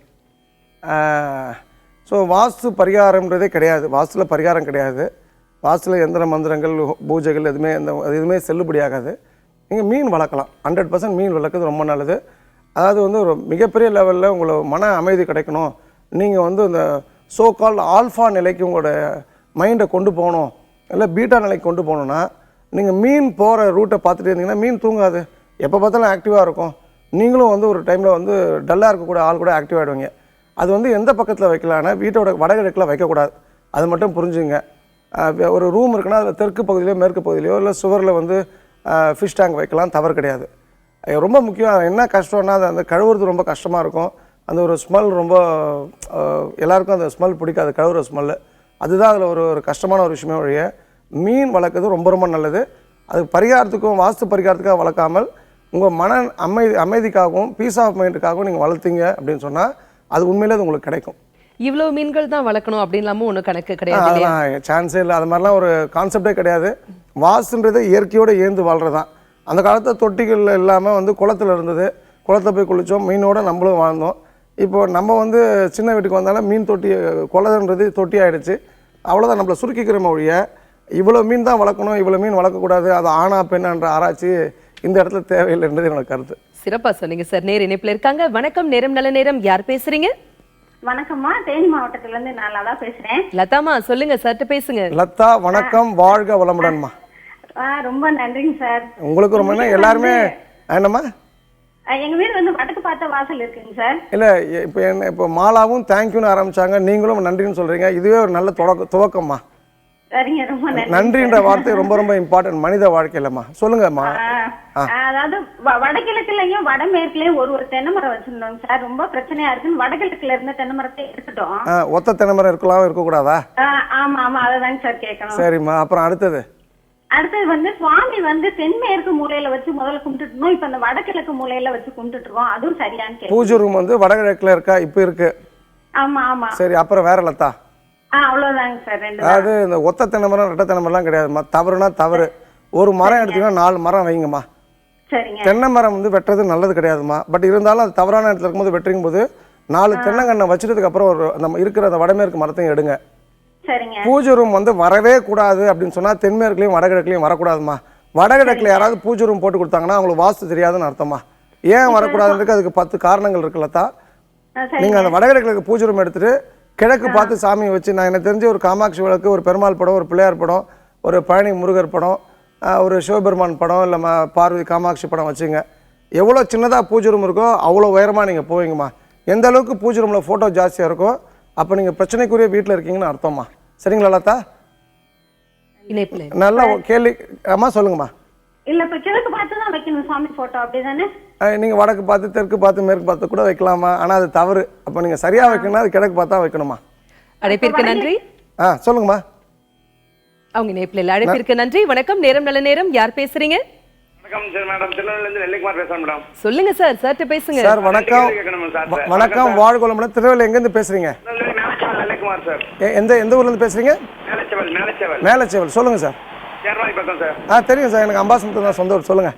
ஸோ வாஸ்து பரிகாரம்ன்றதே கிடையாது, வாஸ்துவில் பரிகாரம் கிடையாது. வாஸ்துவில் எந்திர மந்திரங்கள் பூஜைகள் எதுவுமே செல்லுபடியாகாது. நீங்கள் மீன் வளர்க்கலாம், 100% மீன் வளர்க்குறது ரொம்ப நல்லது. அதாவது வந்து ஒரு மிகப்பெரிய லெவலில் உங்களை மன அமைதி கிடைக்கணும், நீங்கள் வந்து இந்த சோ கால் ஆல்ஃபா நிலைக்கு உங்களோட மைண்டை கொண்டு போகணும், இல்லை பீட்டா நிலைக்கு கொண்டு போகணுன்னா நீங்கள் மீன் போகிற ரூட்டை பார்த்துட்டு இருந்தீங்கன்னா மீன் தூங்காது, எப்போ பார்த்தாலும் ஆக்டிவாக இருக்கும். நீங்களும் வந்து ஒரு டைமில் வந்து டல்லாக இருக்கக்கூடிய ஆள் கூட ஆக்டிவ் ஆகிடுவீங்க. அது வந்து எந்த பக்கத்தில் வைக்கலான்னா வீட்டோட வடகிழக்கில் வைக்கக்கூடாது, அது மட்டும் புரிஞ்சுங்க. ஒரு ரூம் இருக்குன்னா அதில் தெற்கு பகுதியிலையோ மேற்கு பகுதியிலையோ இல்லை சுவரில் வந்து ஃபிஷ் டேங்க் வைக்கலாம், தவறு கிடையாது. ரொம்ப முக்கியம் என்ன கஷ்டம்னா அது அந்த கழுவுறது ரொம்ப கஷ்டமாக இருக்கும். அந்த ஒரு ஸ்மெல் ரொம்ப எல்லாருக்கும் அந்த ஸ்மெல் பிடிக்காது, கழுவுற ஸ்மெல்லு. அதுதான் அதில் ஒரு கஷ்டமான ஒரு விஷயமே வழிய மீன் வளர்க்குறது ரொம்ப ரொம்ப நல்லது. அது பரிகாரத்துக்கும் வாஸ்து பரிகாரத்துக்காக வளர்க்காமல் உங்கள் மன அமைதிக்காகவும் பீஸ் ஆஃப் மைண்டுக்காகவும் நீங்கள் வளர்த்தீங்க அப்படின்னு சொன்னால் அது உண்மையிலே அது உங்களுக்கு கிடைக்கும். இவ்வளவு மீன்கள் தான் வளர்க்கணும் அப்படின்லாமும் ஒன்றும் கணக்கு கிடையாது, அதெல்லாம் சான்ஸே இல்லை. அது மாதிரிலாம் ஒரு கான்செப்டே கிடையாது. வாஸ்துன்றது இயற்கையோடு ஏந்து வாழ்கிறது தான். அந்த காலத்தில் தொட்டிகள் இல்லாமல் வந்து குளத்தில் இருந்தது, குளத்தை போய் குளித்தோம், மீனோடு நம்மளும் வாழ்ந்தோம். இப்போ நம்ம வந்து சின்ன வீட்டுக்கு வந்தாலும் மீன் தொட்டி, குளம்ன்றது தொட்டி ஆகிடுச்சு, அவ்வளோதான். நம்மளை சுருக்கிக்கிற மொழிய இவ்வளோ மீன் தான் வளர்க்கணும், இவ்வளோ மீன் வளர்க்கக்கூடாது, அது ஆணா பெண்ணான்ற ஆராய்ச்சி இந்த இடத்துல தேவையில்லைன்றது என்னோட கருத்து. சிறப்பாக சொன்னீங்க சார். நேர் இணைப்பில் இருக்காங்க. வணக்கம், நேரம் நல்ல நேரம். யார் பேசுறீங்க? வணக்கம்மா, தேனி மாவட்டத்துல இருந்து நான் லதா பேசுறேன். லதாமா சொல்லுங்க, சர்ட்டு பேசுங்க. லதா வணக்கம், வாழ்க வளமுடன்மா. ரொம்ப நன்றிங்க சார். உங்களுக்கு ரொம்ப எல்லாருமே என்னம்மா? எங்க வீடு வந்து வடக்கு பார்த்த வாசல் இருக்குங்க சார். இல்ல இப்போ மாலாவும் தேங்க்யூன்னு ஆரம்பிச்சாங்க, நீங்களும் நன்றின்னு சொல்றீங்க, இதுவே ஒரு நல்ல துவக்கம்மா. சரிங்க, ரொம்ப நன்றி. நன்றின்ற வார்த்தை ரொம்ப ரொம்ப இம்பார்ட்டன்ட் மனித வாழ்க்கையிலம்மா. சொல்லுங்கம்மா. அதாவது வடகிழக்குலயும் வடமேற்குலயும் ஒரு தென்னை மரம் வச்சிருந்தோம் சார். ரொம்ப பிரச்சனையா இருக்குன்னு வடகிழக்குல இருந்த தென்னை மரத்தை எடுத்துட்டோம். ஒத்த தென்னை மரம் இருக்கலாம், இருக்கக்கூடாதா? ஆமா ஆமா, அததாங்க சார் கேட்கணும். சரிம்மா, அப்புறம் அடுத்தது வந்து சுவாமி வந்து தென்மேற்கு மூலையில வச்சு முதல்ல கும்பிட்டுட்டோம், இப்ப அந்த வடகிழக்கு மூலையில வச்சு கும்பிட்டுட்டு இருக்கோம், அதுவும் சரியான்னு பூஜை ரூம் வந்து வடகிழக்குல இருக்கா? இப்ப இருக்கு. ஆமா ஆமா. சரி, அப்புறம் வேற லதா? அவ்வளவுதாங்க சார். அதாவது இந்த ஒத்த தென்னை மரம் ரெட்டை தென்னை மரம்லாம் கிடையாதுமா, தவறுனா தவறு. ஒரு மரம் எடுத்தீங்கன்னா 4 மரம் வைங்கம்மா. தென்னை மரம் வந்து வெட்டுறது நல்லது கிடையாதுமா, பட் இருந்தாலும் அது தவறான இடத்துல இருக்கும்போது வெட்டுறீங்க போது 4 தென்னங்கண்ணை வச்சுட்டதுக்கு அப்புறம் ஒரு நம்ம இருக்கிற அந்த வடமேற்கு மரத்தையும் எடுங்க. பூஜை ரூம் வந்து வரவே கூடாது அப்படின்னு சொன்னா தென்மேற்குலயும் வடகிழக்குலயும் வரக்கூடாதுமா. வடகிழக்குல யாராவது பூஜை ரூம் போட்டு கொடுத்தாங்கன்னா அவங்களுக்கு வாஸ்து தெரியாதுன்னு அர்த்தமா. ஏன் வரக்கூடாதுன்றதுக்கு அதுக்கு 10 காரணங்கள் இருக்குல்லத்தா. நீங்க அந்த வடகிழக்குல பூஜை ரூம் எடுத்துட்டு கிழக்கு பார்த்து சாமியை வச்சு, நான் எனக்கு தெரிஞ்ச ஒரு காமாட்சி விளக்கு, ஒரு பெருமாள் படம், ஒரு பிள்ளையார் படம், ஒரு பழனி முருகர் படம், ஒரு சிவபெருமான் படம், இல்லை பார்வதி காமாட்சி படம் வச்சுங்க. எவ்வளோ சின்னதாக பூஜை ரூம் இருக்கோ அவ்வளோ உயரமாக நீங்கள் போவீங்கம்மா. எந்த அளவுக்கு பூஜை ரூமில் ஃபோட்டோ ஜாஸ்தியாக இருக்கோ அப்போ நீங்கள் பிரச்சனைக்குரிய வீட்டில் இருக்கீங்கன்னு அர்த்தம்மா. சரிங்களா லதா? நல்லா கேள்வி. அம்மா சொல்லுங்கம்மா. இல்ல இப்ப கிழக்கு பார்த்து தான் வைக்கணும் சாமி போட்டோ, அப்படிதானே? நீங்க வடக்கு பார்த்து, தெற்கு பார்த்து, மேற்கு பார்த்து கூட வைக்கலாமா, ஆனா அது தவறு. அப்ப நீங்க சரியா வைக்கணும்னா அது கிழக்கு பார்த்தா வைக்கணுமா. அழைப்பிற்கு நன்றி. சொல்லுங்கம்மா. அவங்க நேப்ல அழைப்பிற்கு நன்றி. வணக்கம், நேரம் நல்ல நேரம். யார் பேசுறீங்க? வணக்கம் சார், மேடம் திருநெல்வேலில இருந்து நெல்லிக்குமார் பேசுறேன் மேடம். சொல்லுங்க சார், சர்ட்ட பேசுங்க. சார் வணக்கம். வணக்கம், வாழ்க வளமுடன். திருநெல்வேலி எங்க இருந்து பேசுறீங்க? நெல்லிக்குமார் சார். எந்த ஊர்ல இருந்து பேசுறீங்க? மேலச்சேவல். சொல்லுங்க சார். சேர்மாய் பக்கம் சார். தெரியும் சார், எனக்கு அம்பாசமுத்திரம் தான் சொந்த ஊர். சொல்லுங்க.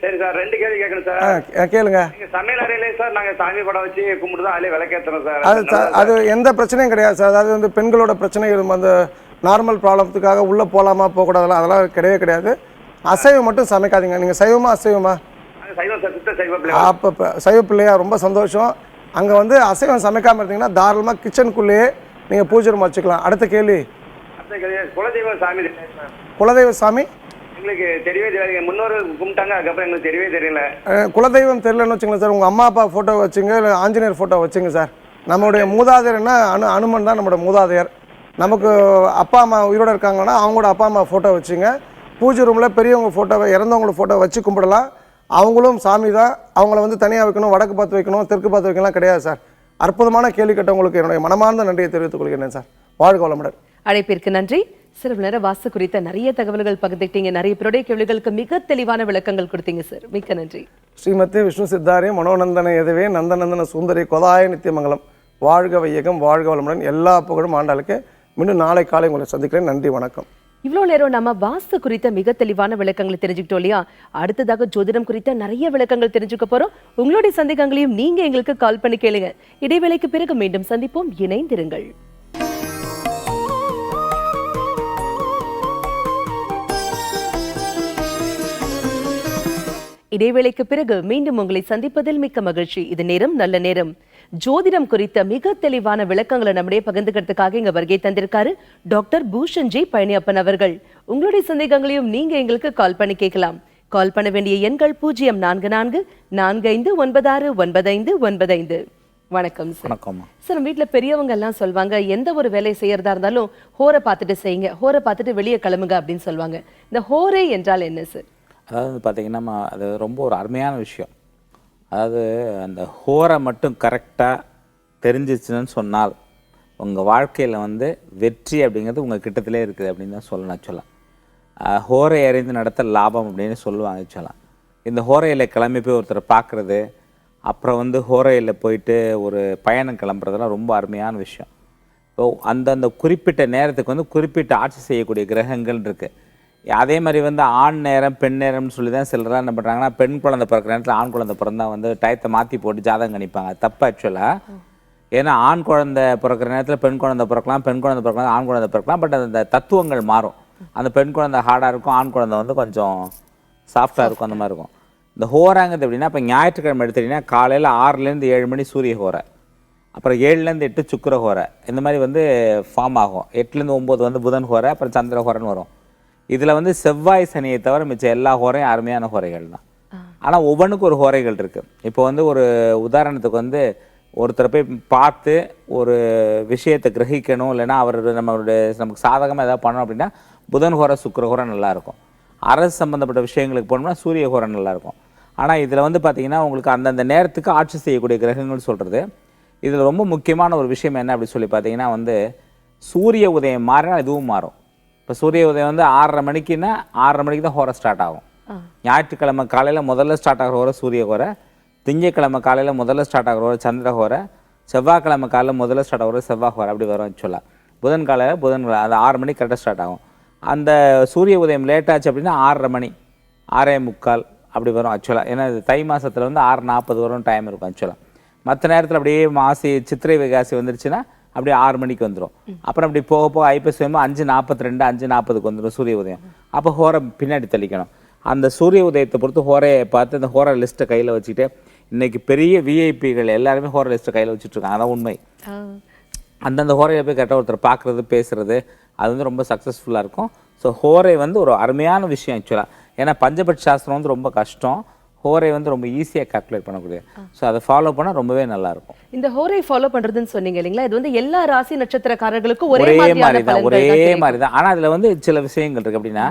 சரி சார், 2 கேள்வி கேட்கணும் சார். கேளுங்க. சமையல் அறையிலே சார் நாங்க சாமி படம் வச்சு கும்பிட்டுதான் அதிலே விளக்கேற்றணும் சார். அது எந்த பிரச்சனையும் கிடையாது சார். அதாவது வந்து பெண்களோட பிரச்சனைகள் அந்த நார்மல் ப்ராப்ளத்துக்காக உள்ள போகலாமா போகக்கூடாதுலாம் அதெல்லாம் கிடையவே கிடையாது. அசைவம் மட்டும் சமைக்காதீங்க. நீங்க சைவமா அசைவமா? அப்போ சைவ பிள்ளையா, ரொம்ப சந்தோஷம். அங்கே வந்து அசைவம் சமைக்காமல் இருந்தீங்கன்னா தாராளமாக கிச்சனுக்குள்ளேயே நீங்கள் பூஜை ரூம் வச்சுக்கலாம். அடுத்த கேள்வி. குலதெய்வ சாமி குலதெய்வ சாமி எங்களுக்கு தெரியவே தெரியாது. முன்னோர் கும்பிட்டாங்க, அதுக்கப்புறம் எங்களுக்கு தெரியவே தெரியல. குலதெய்வம் தெரியலன்னு வச்சுங்களேன் சார், உங்கள் அம்மா அப்பா ஃபோட்டோ வச்சுங்க, இல்லை ஆஞ்சநேயர் ஃபோட்டோ வச்சுங்க சார். நம்மளுடைய மூதாதையர்னா அனுமன் தான் நம்மளோட மூதாதையர். நமக்கு அப்பா அம்மா உயிரோடு இருக்காங்கன்னா அவங்களோட அப்பா அம்மா ஃபோட்டோ வச்சுங்க. பூஜை ரூமில் பெரியவங்க ஃபோட்டோவை, இறந்தவங்களோட ஃபோட்டோ வச்சு கும்பிடலாம். அவங்களும் சாமி தான். அவங்கள வந்து தனியாக வைக்கணும், வடக்கு பார்த்து வைக்கணும், தெற்கு பார்த்து வைக்கலாம் கிடையாது சார். அற்புதமான கேள்வி கேட்டவங்களுக்கு என்னுடைய மனமார்ந்த நன்றியை தெரிவித்துக் கொள்கிறேன் சார். வாழ்க வளமுடன். அழைப்பிற்கு நன்றி. சிறு நேர வாஸ்து குறித்த நிறைய தகவல்கள் பகிர்ந்துட்டீங்க. நிறைய பேருடைய கேள்விகளுக்கு மிக தெளிவான விளக்கங்கள் கொடுத்தீங்க சார். மிக்க நன்றி. ஸ்ரீமதி விஷ்ணு சித்தாரிய மனோநந்தன எதுவே நந்தநந்தன சுந்தரி கொதாய நித்தியமங்கலம். வாழ்க வையகம், வாழ்க வளமுடன். எல்லா புகழும் ஆண்டாளுக்கு. மீண்டும் நாளை காலை உங்களை சந்திக்கிறேன். நன்றி, வணக்கம். இவ்வளவு நேரம் நம்ம வாஸ்து குறித்த மிக தெளிவான விளக்கங்களை தெரிஞ்சுக்கிட்டோம் இல்லையா? அடுத்ததாக ஜோதிடம் குறித்த நிறைய விளக்கங்கள் தெரிஞ்சுக்க போறோம். உங்களுடைய சந்தேகங்களையும் நீங்க எங்களுக்கு கால் பண்ணி கேளுங்க. இடைவேளைக்கு பிறகு மீண்டும் சந்திப்போம். இணைந்திருங்கள். இடைவேளைக்கு பிறகு மீண்டும் உங்களை சந்திப்பதில் மிக்க மகிழ்ச்சி. இது நேரம் நல்ல நேரம். ஜோதிடம் குறித்த மிக தெளிவான விளக்கங்களை நம்முடைய பகிர்ந்துக்கிறதுக்காக இங்க வருகை தந்திருக்காரு டாக்டர் பூஷன்ஜி பழனியப்பன் அவர்கள். உங்களுடைய சந்தேகங்களையும் நீங்க எங்களுக்கு கால் பண்ணி கேட்கலாம். கால் பண்ண வேண்டிய எண்கள் 0444596955. வணக்கம் சார். வணக்கம் சார். வீட்டுல பெரியவங்க எல்லாம் சொல்வாங்க, எந்த ஒரு வேலையை செய்யறதா இருந்தாலும் ஹோரை பார்த்துட்டு செய்யுங்க, ஹோரை பார்த்துட்டு வெளியே கிளம்புங்க அப்படின்னு சொல்லுவாங்க. இந்த ஹோரை என்றால் என்ன சார்? அதாவது பார்த்தீங்கன்னா அது ரொம்ப ஒரு அருமையான விஷயம். அதாவது அந்த ஹோரை மட்டும் கரெக்டாக தெரிஞ்சிச்சுன்னு சொன்னால் உங்கள் வாழ்க்கையில் வந்து வெற்றி அப்படிங்கிறது உங்கள் கிட்டத்திலே இருக்குது அப்படின்னு தான் சொல்லலாம். ஹோரை அறிந்து நடத்த லாபம் அப்படின்னு சொல்லுவாங்க சொல்லலாம். இந்த ஹோரையில் கிளம்பி போய் ஒருத்தரை பார்க்குறது, அப்புறம் வந்து ஹோரையில் போயிட்டு ஒரு பயணம் கிளம்புறதெல்லாம் ரொம்ப அருமையான விஷயம். ஸோ அந்தந்த குறிப்பிட்ட நேரத்துக்கு வந்து குறிப்பிட்ட ஆட்சி செய்யக்கூடிய கிரகங்கள் இருக்குது. அதே மாதிரி வந்து ஆண் நேரம் பெண் நேரம்னு சொல்லி தான் சிலராக என்ன பண்ணுறாங்கன்னா, பெண் குழந்தை பிறக்கிற நேரத்தில் ஆண் குழந்தை பிறந்தா வந்து டயத்தை மாற்றி போட்டு ஜாதகம் கணிப்பாங்க. அது தப்பு ஆக்சுவலாக. ஏன்னா ஆண் குழந்தை பிறக்கிற நேரத்தில் பெண் குழந்தை பிறக்கலாம், பெண் குழந்தை பிறக்கலாம், ஆண் குழந்தை பிறக்கலாம். பட் அந்த தத்துவங்கள் மாறும். அந்த பெண் குழந்தை ஹார்டாக இருக்கும், ஆண் குழந்தை வந்து கொஞ்சம் சாஃப்டாக இருக்கும், அந்த மாதிரி இருக்கும். இந்த ஹோராங்கிறது எப்படின்னா, இப்போ ஞாயிற்றுக்கிழமை எடுத்துட்டிங்கன்னா காலையில் 6லேருந்து 7 மணி சூரிய ஹோரை, அப்புறம் 7லேருந்து 8 சுக்கிர ஹோரை, இந்த மாதிரி வந்து ஃபார்ம் ஆகும். 8லேருந்து 9 வந்து புதன் ஹோரை, அப்புறம் சந்திர ஹோரைன்னு வரும். இதில் வந்து செவ்வாய் சனியை தவிர மிச்சம் எல்லா ஹோரையும் அருமையான ஹோரைகள் தான். ஆனால் ஒவ்வொன்றுக்கும் ஒரு ஹோரைகள் இருக்குது. இப்போ வந்து ஒரு உதாரணத்துக்கு வந்து ஒருத்தரை போய் பார்த்து ஒரு விஷயத்தை கிரகிக்கணும், இல்லைன்னா நமக்கு சாதகமாக எதாவது பண்ணணும் அப்படின்னா புதன் ஹோரை சுக்கிர ஹோரை நல்லாயிருக்கும். அரசு சம்மந்தப்பட்ட விஷயங்களுக்கு போனோம்னா சூரிய ஹோரை நல்லாயிருக்கும். ஆனால் இதில் வந்து பார்த்திங்கன்னா உங்களுக்கு அந்தந்த நேரத்துக்கு ஆட்சி செய்யக்கூடிய கிரகங்கள் சொல்கிறது. இதில் ரொம்ப முக்கியமான ஒரு விஷயம் என்ன அப்படி சொல்லி பார்த்தீங்கன்னா வந்து சூரிய உதயம் மாறினா இதுவும் மாறும். இப்போ சூரிய உதயம் வந்து 6:30 மணிக்குன்னா 6:30 மணிக்கு தான் ஹோரை ஸ்டார்ட் ஆகும். ஞாயிற்றுக்கிழமை காலையில் முதல்ல ஸ்டார்ட் ஆகிற ஹோரை சூரிய ஹோரை, திங்கக்கிழமை காலையில் முதல்ல ஸ்டார்ட் ஆகிற ஹோரை சந்திர ஹோரை, செவ்வாய்க்கிழமை காலையில் முதல்ல ஸ்டார்ட் ஆகிற செவ்வாய் ஹோரை, அப்படி வரும் சொல்லலாம். புதன் காலையில் அது 6 மணிக்கு கரெக்டாக ஸ்டார்ட் ஆகும். அந்த சூரிய உதயம் லேட் ஆச்சு அப்படின்னா 6:30 மணி 6:45 அப்படி வரும் ஆக்சுவலாக. ஏன்னா இது தை மாதத்தில் வந்து 6:40 வரும் டைம் இருக்கும் ஆக்சுவலாக. மற்ற நேரத்தில் அப்படியே மாசி சித்திரை வைகாசி வந்துருச்சுன்னா அப்படியே 6 மணிக்கு வந்துடும். அப்புறம் அப்படி போக போக ஐப்பசி 5:42 5:40க்கு வந்துடும் சூரிய உதயம். அப்போ ஹோரை பின்னாடி தள்ளிக்கணும். அந்த சூரிய உதயத்தை பொறுத்து ஹோரையை பார்த்து அந்த ஹோரை லிஸ்ட்டை கையில் வச்சுக்கிட்டு இன்றைக்கி பெரிய விஐபிகள் எல்லாருமே ஹோரை லிஸ்ட்டை கையில் வச்சுட்ருக்காங்க. அதான் உண்மை. அந்தந்த ஹோரையில் போய் கரெக்டாக ஒருத்தர் பார்க்குறது பேசுகிறது அது வந்து ரொம்ப சக்ஸஸ்ஃபுல்லாக இருக்கும். ஸோ ஹோரை வந்து ஒரு அருமையான விஷயம் ஆக்சுவலாக. ஏன்னா பஞ்சபட்ச சாஸ்திரம் வந்து ரொம்ப கஷ்டம், ஹோரை வந்து ரொம்ப ஈஸியாக கால்குலேட் பண்ணக்கூடிய. ஸோ அதை ஃபாலோ பண்ணால் ரொம்பவே நல்லாயிருக்கும். இந்த ஹோரை ஃபாலோ பண்ணுறதுன்னு சொன்னீங்க இல்லைங்களா, இது வந்து எல்லா ராசி நட்சத்திரக்காரர்களுக்கும் ஒரே மாதிரி தான். ஆனால் அதில் வந்து சில விஷயங்கள் இருக்குது. அப்படின்னா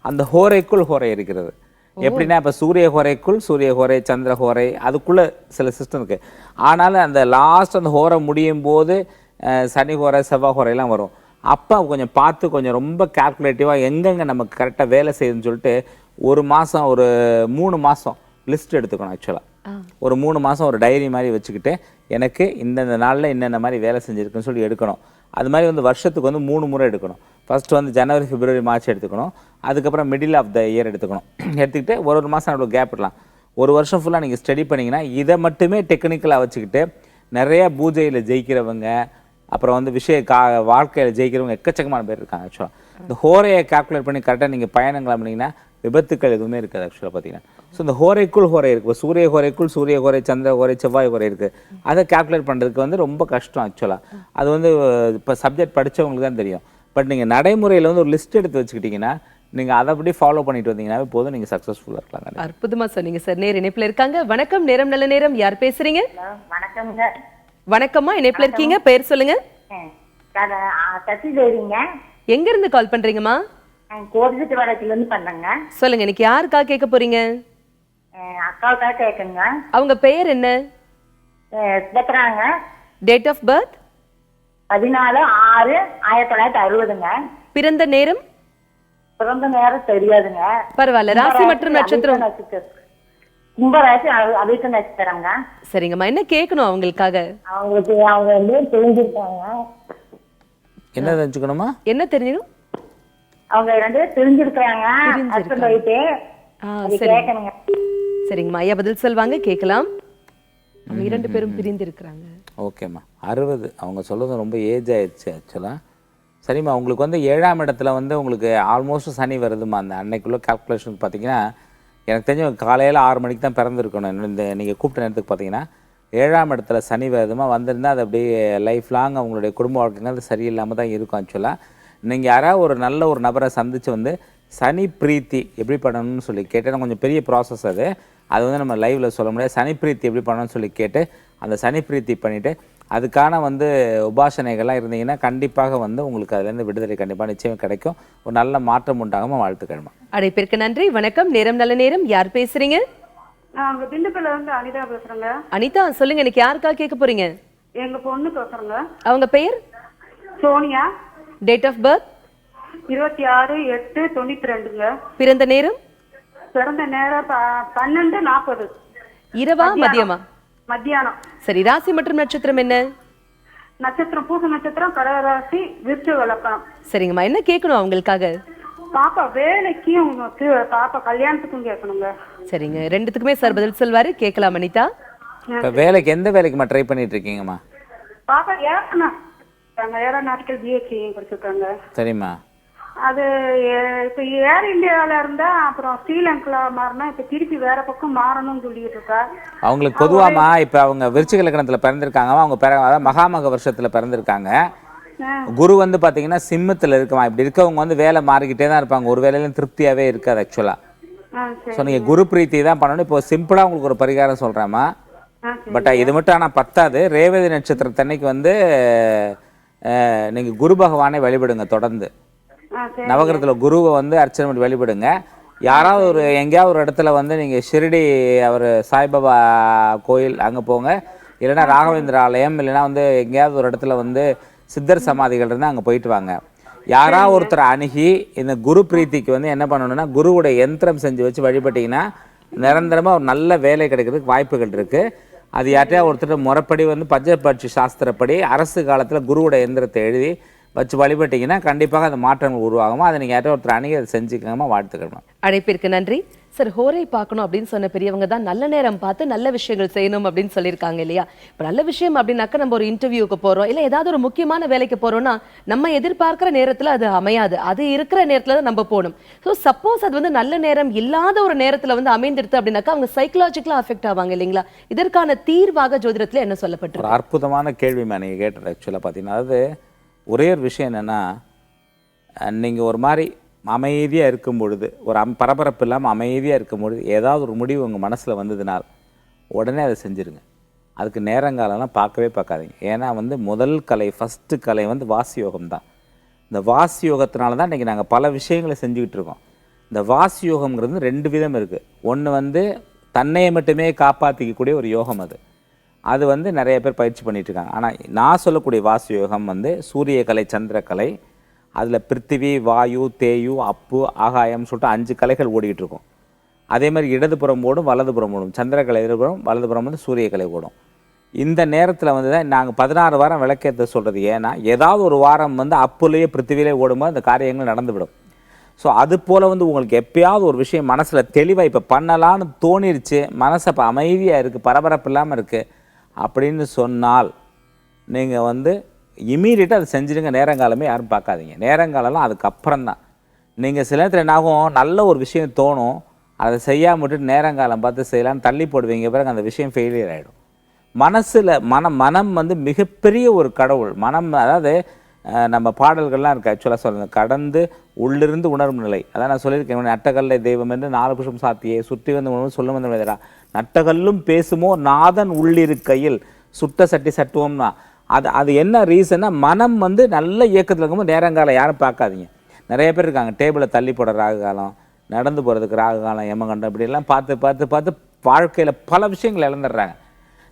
அந்த ஹோரைக்குள் ஹோரை இருக்கிறது. எப்படின்னா இப்போ சூரிய ஹோரைக்குள் சூரிய ஹோரை, சந்திர ஹோரை, அதுக்குள்ளே சில சிஸ்டம் இருக்குது. ஆனாலும் அந்த லாஸ்ட் அந்த ஹோரை முடியும் போது சனி ஹோரை செவ்வாய் ஹோரையெல்லாம் வரும். அப்போ கொஞ்சம் பார்த்து கொஞ்சம் ரொம்ப கால்குலேட்டிவாக எங்கெங்கே நமக்கு கரெக்டாக வேலை செய்யுதுன்னு சொல்லிட்டு ஒரு மாதம் ஒரு 3 மாதம் லிஸ்ட் எடுத்துக்கணும். ஆக்சுவலாக ஒரு 3 மாதம் ஒரு டைரி மாதிரி வச்சுக்கிட்டு எனக்கு இந்தந்த நாளில் என்னென்ன மாதிரி வேலை செஞ்சுருக்குன்னு சொல்லி எடுக்கணும். அது மாதிரி வந்து வருஷத்துக்கு வந்து 3 முறை எடுக்கணும். ஃபஸ்ட்டு வந்து ஜனவரி பிப்ரவரி மார்ச் எடுத்துக்கணும். அதுக்கப்புறம் மிடில் ஆஃப் த இயர் எடுத்துக்கணும். எடுத்துக்கிட்டு ஒரு மாதம் அவ்வளோ கேப் விடலாம். ஒரு வருஷம் ஃபுல்லாக நீங்கள் ஸ்டடி பண்ணிங்கன்னா இதை மட்டுமே டெக்னிக்கலாக வச்சுக்கிட்டு நிறையா பூஜையில் ஜெயிக்கிறவங்க, அப்புறம் வந்து வாழ்க்கையில் ஜெயிக்கிறவங்க எக்கச்சக்கமான பேர் இருக்காங்க ஆக்சுவலாக. இந்த ஹோரையை கால்குலேட் பண்ணி கரெக்டாக நீங்கள் பயணங்கள் பண்ணிங்கன்னா விபத்துக்கள் எதுவுமே இருக்காது ஆக்சுவலாக பார்த்தீங்கன்னா. ஸோ இந்த ஹோரைக்குள் ஹோரை இருக்குது, இப்போ சூரிய ஹோரைக்குள் சூரிய ஹோரை, சந்திர ஹோரை, செவ்வாய் ஹோரை இருக்குது. அதை கால்குலேட் பண்ணுறதுக்கு வந்து ரொம்ப கஷ்டம் ஆக்சுவலாக. அது வந்து இப்போ சப்ஜெக்ட் படித்தவங்களுக்கு தான் தெரியும். பட் நீங்கள் நடைமுறையில் வந்து ஒரு லிஸ்ட் எடுத்து வச்சுக்கிட்டிங்கன்னா நீங்கள் அதை அப்படி ஃபாலோ பண்ணிட்டு வந்தீங்கன்னாவே போதும், நீங்கள் சக்ஸஸ்ஃபுல்லாக இருக்கலாம். அற்புதமாக சொன்னீங்க சார். நேர் இணைப்பில் இருக்காங்க. வணக்கம், நேரம் நல்ல நேரம். யார் பேசுறீங்க? வணக்கம்ங்க. வணக்கம்மா, இணைப்பில் இருக்கீங்க, பேர் சொல்லுங்க. சசிதேவிங்க. எங்க இருந்து கால் பண்றீங்கம்மா? கோடிச்செட்டி வடக்குல இருந்து பண்ணங்க. சொல்லுங்க, இன்னைக்கு யாருக்கா கேட்க போறீங்க? அக்காவுக்காக கேட்குங்க. அவங்க பெயர் என்ன? சுபத்ராங்க. Date of birth? 14/6/1960ங்க. பிறந்த நேரம்? பிறந்த நேரம் தெரியாதுங்க. பரவாயில்ல. ராசி மற்றும் நட்சத்திரம்? கும்பராசி அவிட்ட நட்சத்திரங்க. சரிங்கம்மா, என்ன கேட்கணும் அவங்களுக்காக? அவங்களுக்கு அவங்க வந்து தெரிஞ்சிருக்காங்க. என்ன தெரிஞ்சுக்கணுமா? என்ன தெரிஞ்சுக்கணும்? அவங்க 2 பேரும் தெரிஞ்சிருக்காங்க. Husband wife. கேட்கணுங்க. சரிங்கம்மா, ஐயா பதில் சொல்வாங்க, கேட்கலாம். அவங்க 2 பேரும் பிரிந்து இருக்கிறாங்க. ஓகேம்மா. 60 அவங்க சொல்றது ரொம்ப ஏஜ் ஆயிடுச்சு ஆக்சுவலாக. சரிம்மா, உங்களுக்கு வந்து 7ஆம் இடத்துல வந்து உங்களுக்கு ஆல்மோஸ்ட் சனி வருதுமா. அந்த அன்னைக்குள்ள கால்குலேஷன் பார்த்தீங்கன்னா எனக்கு தெரிஞ்ச காலையில் 6 மணிக்கு தான் பிறந்திருக்கணும். இந்த நீங்கள் கூப்பிட்ட நேரத்துக்கு பார்த்தீங்கன்னா 7ஆம் இடத்துல சனி வருதுமா. வந்திருந்தால் அது அப்படியே லைஃப் லாங் அவங்களுடைய குடும்ப வாழ்க்கைங்கிறது சரியில்லாமல் தான் இருக்கும் ஆக்சுவலாக. நீங்கள் யாராவது ஒரு நல்ல ஒரு நபரை சந்தித்து வந்து சனி பிரீத்தி எப்படி பண்ணணும்னு சொல்லி கேட்டேன்னா கொஞ்சம் பெரிய ப்ராசஸ் அது வந்து நம்ம லைவில் சொல்ல முடியாது. சனி பிரீத்தி எப்படி பண்ணணும்னு சொல்லி கேட்டு அந்த சனி பிரீத்தி பண்ணிவிட்டு அதுக்கான வந்து உபாசனைகள்லாம் இருந்தீங்கன்னா கண்டிப்பாக வந்து உங்களுக்கு அதுலேருந்து விடுதலை கண்டிப்பாக நிச்சயம் கிடைக்கும். ஒரு நல்ல மாற்றம் உண்டாகாம வாழ்த்துக்கள்மா. அழைப்பிற்கு நன்றி. வணக்கம், நேரம் நல்ல நேரம். யார் பேசுறீங்க? நாங்க திண்டுக்கல்ல இருந்து அனிதா பேசுறேங்க. அனிதா, சொல்லுங்க, இன்னைக்கு யாருக்கா கேட்க போறீங்க? எங்க பொண்ணு பேசுறேங்க. அவங்க பெயர்? சோனியா. Date of birth? 26/8/92ங்க. பிறந்த நேரம்? பிறந்த நேரம் 12:40. இரவா மதியமா? மத்தியானம். சரி, ராசி மற்றும் நட்சத்திரம் என்ன? நட்சத்திரம் பூச நட்சத்திரம், கடகராசி, விருச்சிக லக்னம். சரிங்கம்மா, என்ன கேட்கணும் அவங்களுக்காக? பாப்பா வேலைக்கும் பாப்பா கல்யாணத்துக்கும் கேட்கணுங்க. சரிங்க, 2த்துக்குமே சார் பதில் சொல்வாரு, கேட்கலாம் அனிதா. இப்போ வேலைக்கு எந்த வேலைக்குமா ட்ரை பண்ணிட்டு இருக்கீங்கம்மா? பாப்பா ஏரோநாட்டிக்கல் பிஎஸ்சி படிச்சிருக்காங்க. சரிம்மா. அது இப்ப ஏர் இந்தியாவில இருந்தா அப்புறம் ஸ்ரீலங்கால மாறினா இப்ப திருப்பி வேற பக்கம் மாறணும்னு சொல்லிட்டு இருக்கா. அவங்களுக்கு பொதுவாமா இப்ப அவங்க விருச்சிக லக்னத்துல பிறந்திருக்காங்க. அவங்க அதாவது மகாமக வருஷத்துல பிறந்திருக்காங்க. குரு வந்து பாத்தீங்கன்னா சிம்மத்துல இருக்குமா. இப்படி இருக்கவங்க வந்து வேலை மாறிக்கிட்டே தான் இருப்பாங்க. ஒரு வேலையிலும் திருப்தியாவே இருக்காது ஆக்சுவலா. ஸோ நீங்க குரு பிரீத்தி தான் பண்ணணும். இப்போ சிம்பிளா உங்களுக்கு ஒரு பரிகாரம் சொல்றேம்மா. பட் இது மட்டும் ஆனா பத்தாது. ரேவதி நட்சத்திரத்தன்னைக்கு வந்து நீங்க குரு பகவானை வழிபடுங்க தொடர்ந்து. நவகிரகத்துல குருவை வந்து அர்ச்சனை பண்ணி வழிபடுங்க. யாராவது ஒரு எங்கேயாவது ஒரு இடத்துல வந்து நீங்கள் ஷிரடி அவர் சாய்பாபா கோயில் அங்கே போங்க. இல்லைன்னா ராகவேந்திர ஆலயம், இல்லைன்னா வந்து எங்கேயாவது ஒரு இடத்துல வந்து சித்தர் சமாதிகள் இருந்தால் அங்கே போயிட்டு வாங்க. யாராவது ஒருத்தர் அணுகி இந்த குரு பிரீத்திக்கு வந்து என்ன பண்ணணும்னா குருவுடைய யந்திரம் செஞ்சு வச்சு வழிபட்டிங்கன்னா நிரந்தரமாக ஒரு நல்ல வேலை கிடைக்கிறதுக்கு வாய்ப்புகள் இருக்குது. அது யார்ட்டையா ஒருத்தர் முறைப்படி வந்து பஞ்சபட்சி சாஸ்திரப்படி அரசு காலத்தில் குருவுடைய எந்திரத்தை எழுதி வச்சு வழிபட்டீங்கன்னா கண்டிப்பாக அந்த மாற்றங்கள் உருவாகும். அதை நீங்கள் யார்ட்ட ஒருத்தர் அணுகி அதை செஞ்சுக்கோமா. வாழ்த்துக்கணும். அழைப்பிற்கு நன்றி சார். ஹோரை பார்க்கணும் அப்படின்னு சொன்ன பெரியவங்க தான் நல்ல நேரம் பார்த்து நல்ல விஷயங்கள் செய்யணும் அப்படின்னு சொல்லியிருக்காங்க இல்லையா? இப்போ நல்ல விஷயம் அப்படின்னாக்கா நம்ம ஒரு இன்டர்வியூக்கு போகிறோம், இல்லை ஏதாவது ஒரு முக்கியமான வேலைக்கு போகிறோம்னா நம்ம எதிர்பார்க்குற நேரத்தில் அது அமையாது. அது இருக்கிற நேரத்தில் தான் நம்ம போகணும். ஸோ சப்போஸ் அது வந்து நல்ல நேரம் இல்லாத ஒரு நேரத்தில் வந்து அமைந்திருது அப்படின்னாக்கா அவங்க சைக்கலாஜிக்கலாக அஃபெக்ட் ஆவாங்க இல்லைங்களா? இதற்கான தீர்வாக ஜோதிடத்தில் என்ன சொல்லப்பட்டு? ஒரு அற்புதமான கேள்விமா நீங்கள் கேட்டது. ஆக்சுவலாக பார்த்தீங்கன்னா அது ஒரே ஒரு விஷயம் என்னென்னா, நீங்கள் ஒரு மாதிரி அமைதியாக இருக்கும் பொழுது, ஒரு பரபரப்பு இல்லாமல் அமைதியாக இருக்கும் பொழுது ஏதாவது ஒரு முடிவு உங்கள் மனசில் வந்ததுனால் உடனே அதை செஞ்சுருங்க. அதுக்கு நேரங்காலம்லாம் பார்க்காதீங்க. ஏன்னா வந்து முதல் கலை, ஃபஸ்ட்டு கலை வந்து வாசியோகம் தான். இந்த வாசியோகத்தினால தான் இன்றைக்கி நாங்கள் பல விஷயங்களை செஞ்சுக்கிட்டு இருக்கோம். இந்த வாசியோகம்ங்கிறது 2 விதம் இருக்குது. ஒன்று வந்து தன்னையை மட்டுமே காப்பாற்றிக்கக்கூடிய ஒரு யோகம், அது வந்து நிறைய பேர் பயிற்சி பண்ணிகிட்ருக்காங்க. ஆனால் நான் சொல்லக்கூடிய வாசியோகம் வந்து சூரியக்கலை, சந்திரக்கலை, அதில் பிருத்திவி, வாயு, தேயு, அப்பு, ஆகாயம் சொல்லிட்டு 5 கலைகள் ஓடிக்கிட்டு இருக்கும். அதே மாதிரி இடதுபுறம் ஓடும், வலதுபுறம் ஓடும். சந்திரக்கலை இடதுபுறம், வலதுபுறம் வந்து சூரியக்கலை ஓடும். இந்த நேரத்தில் வந்து தான் நாங்கள் 16 வாரம் விளக்கேற்ற சொல்கிறது. ஏன்னா ஏதாவது ஒரு வாரம் வந்து அப்புலேயே பிருத்திவிலே ஓடும்போது அந்த காரியங்கள் நடந்துவிடும். ஸோ அது போல் வந்து உங்களுக்கு எப்பயாவது ஒரு விஷயம் மனசில் தெளிவாக இப்போ பண்ணலான்னு தோணிருச்சு, மனசை இப்போ அமைதியாக இருக்குது, பரபரப்பு இல்லாமல் இருக்குது அப்படின்னு சொன்னால் நீங்கள் வந்து இமீடியட்டாக அதை செஞ்சுடுங்க. நேரங்காலமே யாரும் பார்க்காதீங்க. நேரங்காலம்லாம் அதுக்கப்புறம் தான். நீங்கள் சில நேரத்தில் என்னாகும், நல்ல ஒரு விஷயம் தோணும், அதை செய்யாம விட்டுட்டு நேரங்காலம் பார்த்து செய்யலான்னு தள்ளி போடுவீங்க. பிறகு அந்த விஷயம் ஃபெயிலியர் ஆகிடும். மனசில் மனம் வந்து மிகப்பெரிய ஒரு கடவுள். மனம் அதாவது நம்ம பாடல்கள்லாம் இருக்குது ஆக்சுவலாக சொல்லுங்கள், கடந்து உள்ளிருந்து உணரும் நிலை. அதான் நான் சொல்லியிருக்கேன், நட்டகல்லை தெய்வம் என்று 4 புஷம் சாத்தியே சுற்றி வந்து உணவு சொல்லும் வந்து விதரா நட்டகல்லும் பேசுமோ நாதன் உள்ளிருக்கையில் சுட்ட சட்டி சட்டுவோம்னா அது என்ன ரீசன்னா, மனம் வந்து நல்ல இயக்கத்தில் இருக்கும்போது நேரங்காலம் யாரும் பார்க்காதீங்க. நிறைய பேர் இருக்காங்க, டேபிளை தள்ளி போடுற ராகு காலம், நடந்து போகிறதுக்கு ராகு காலம், யமகண்டம், இப்படிலாம் பார்த்து வாழ்க்கையில் பல விஷயங்கள் இழந்துடுறாங்க.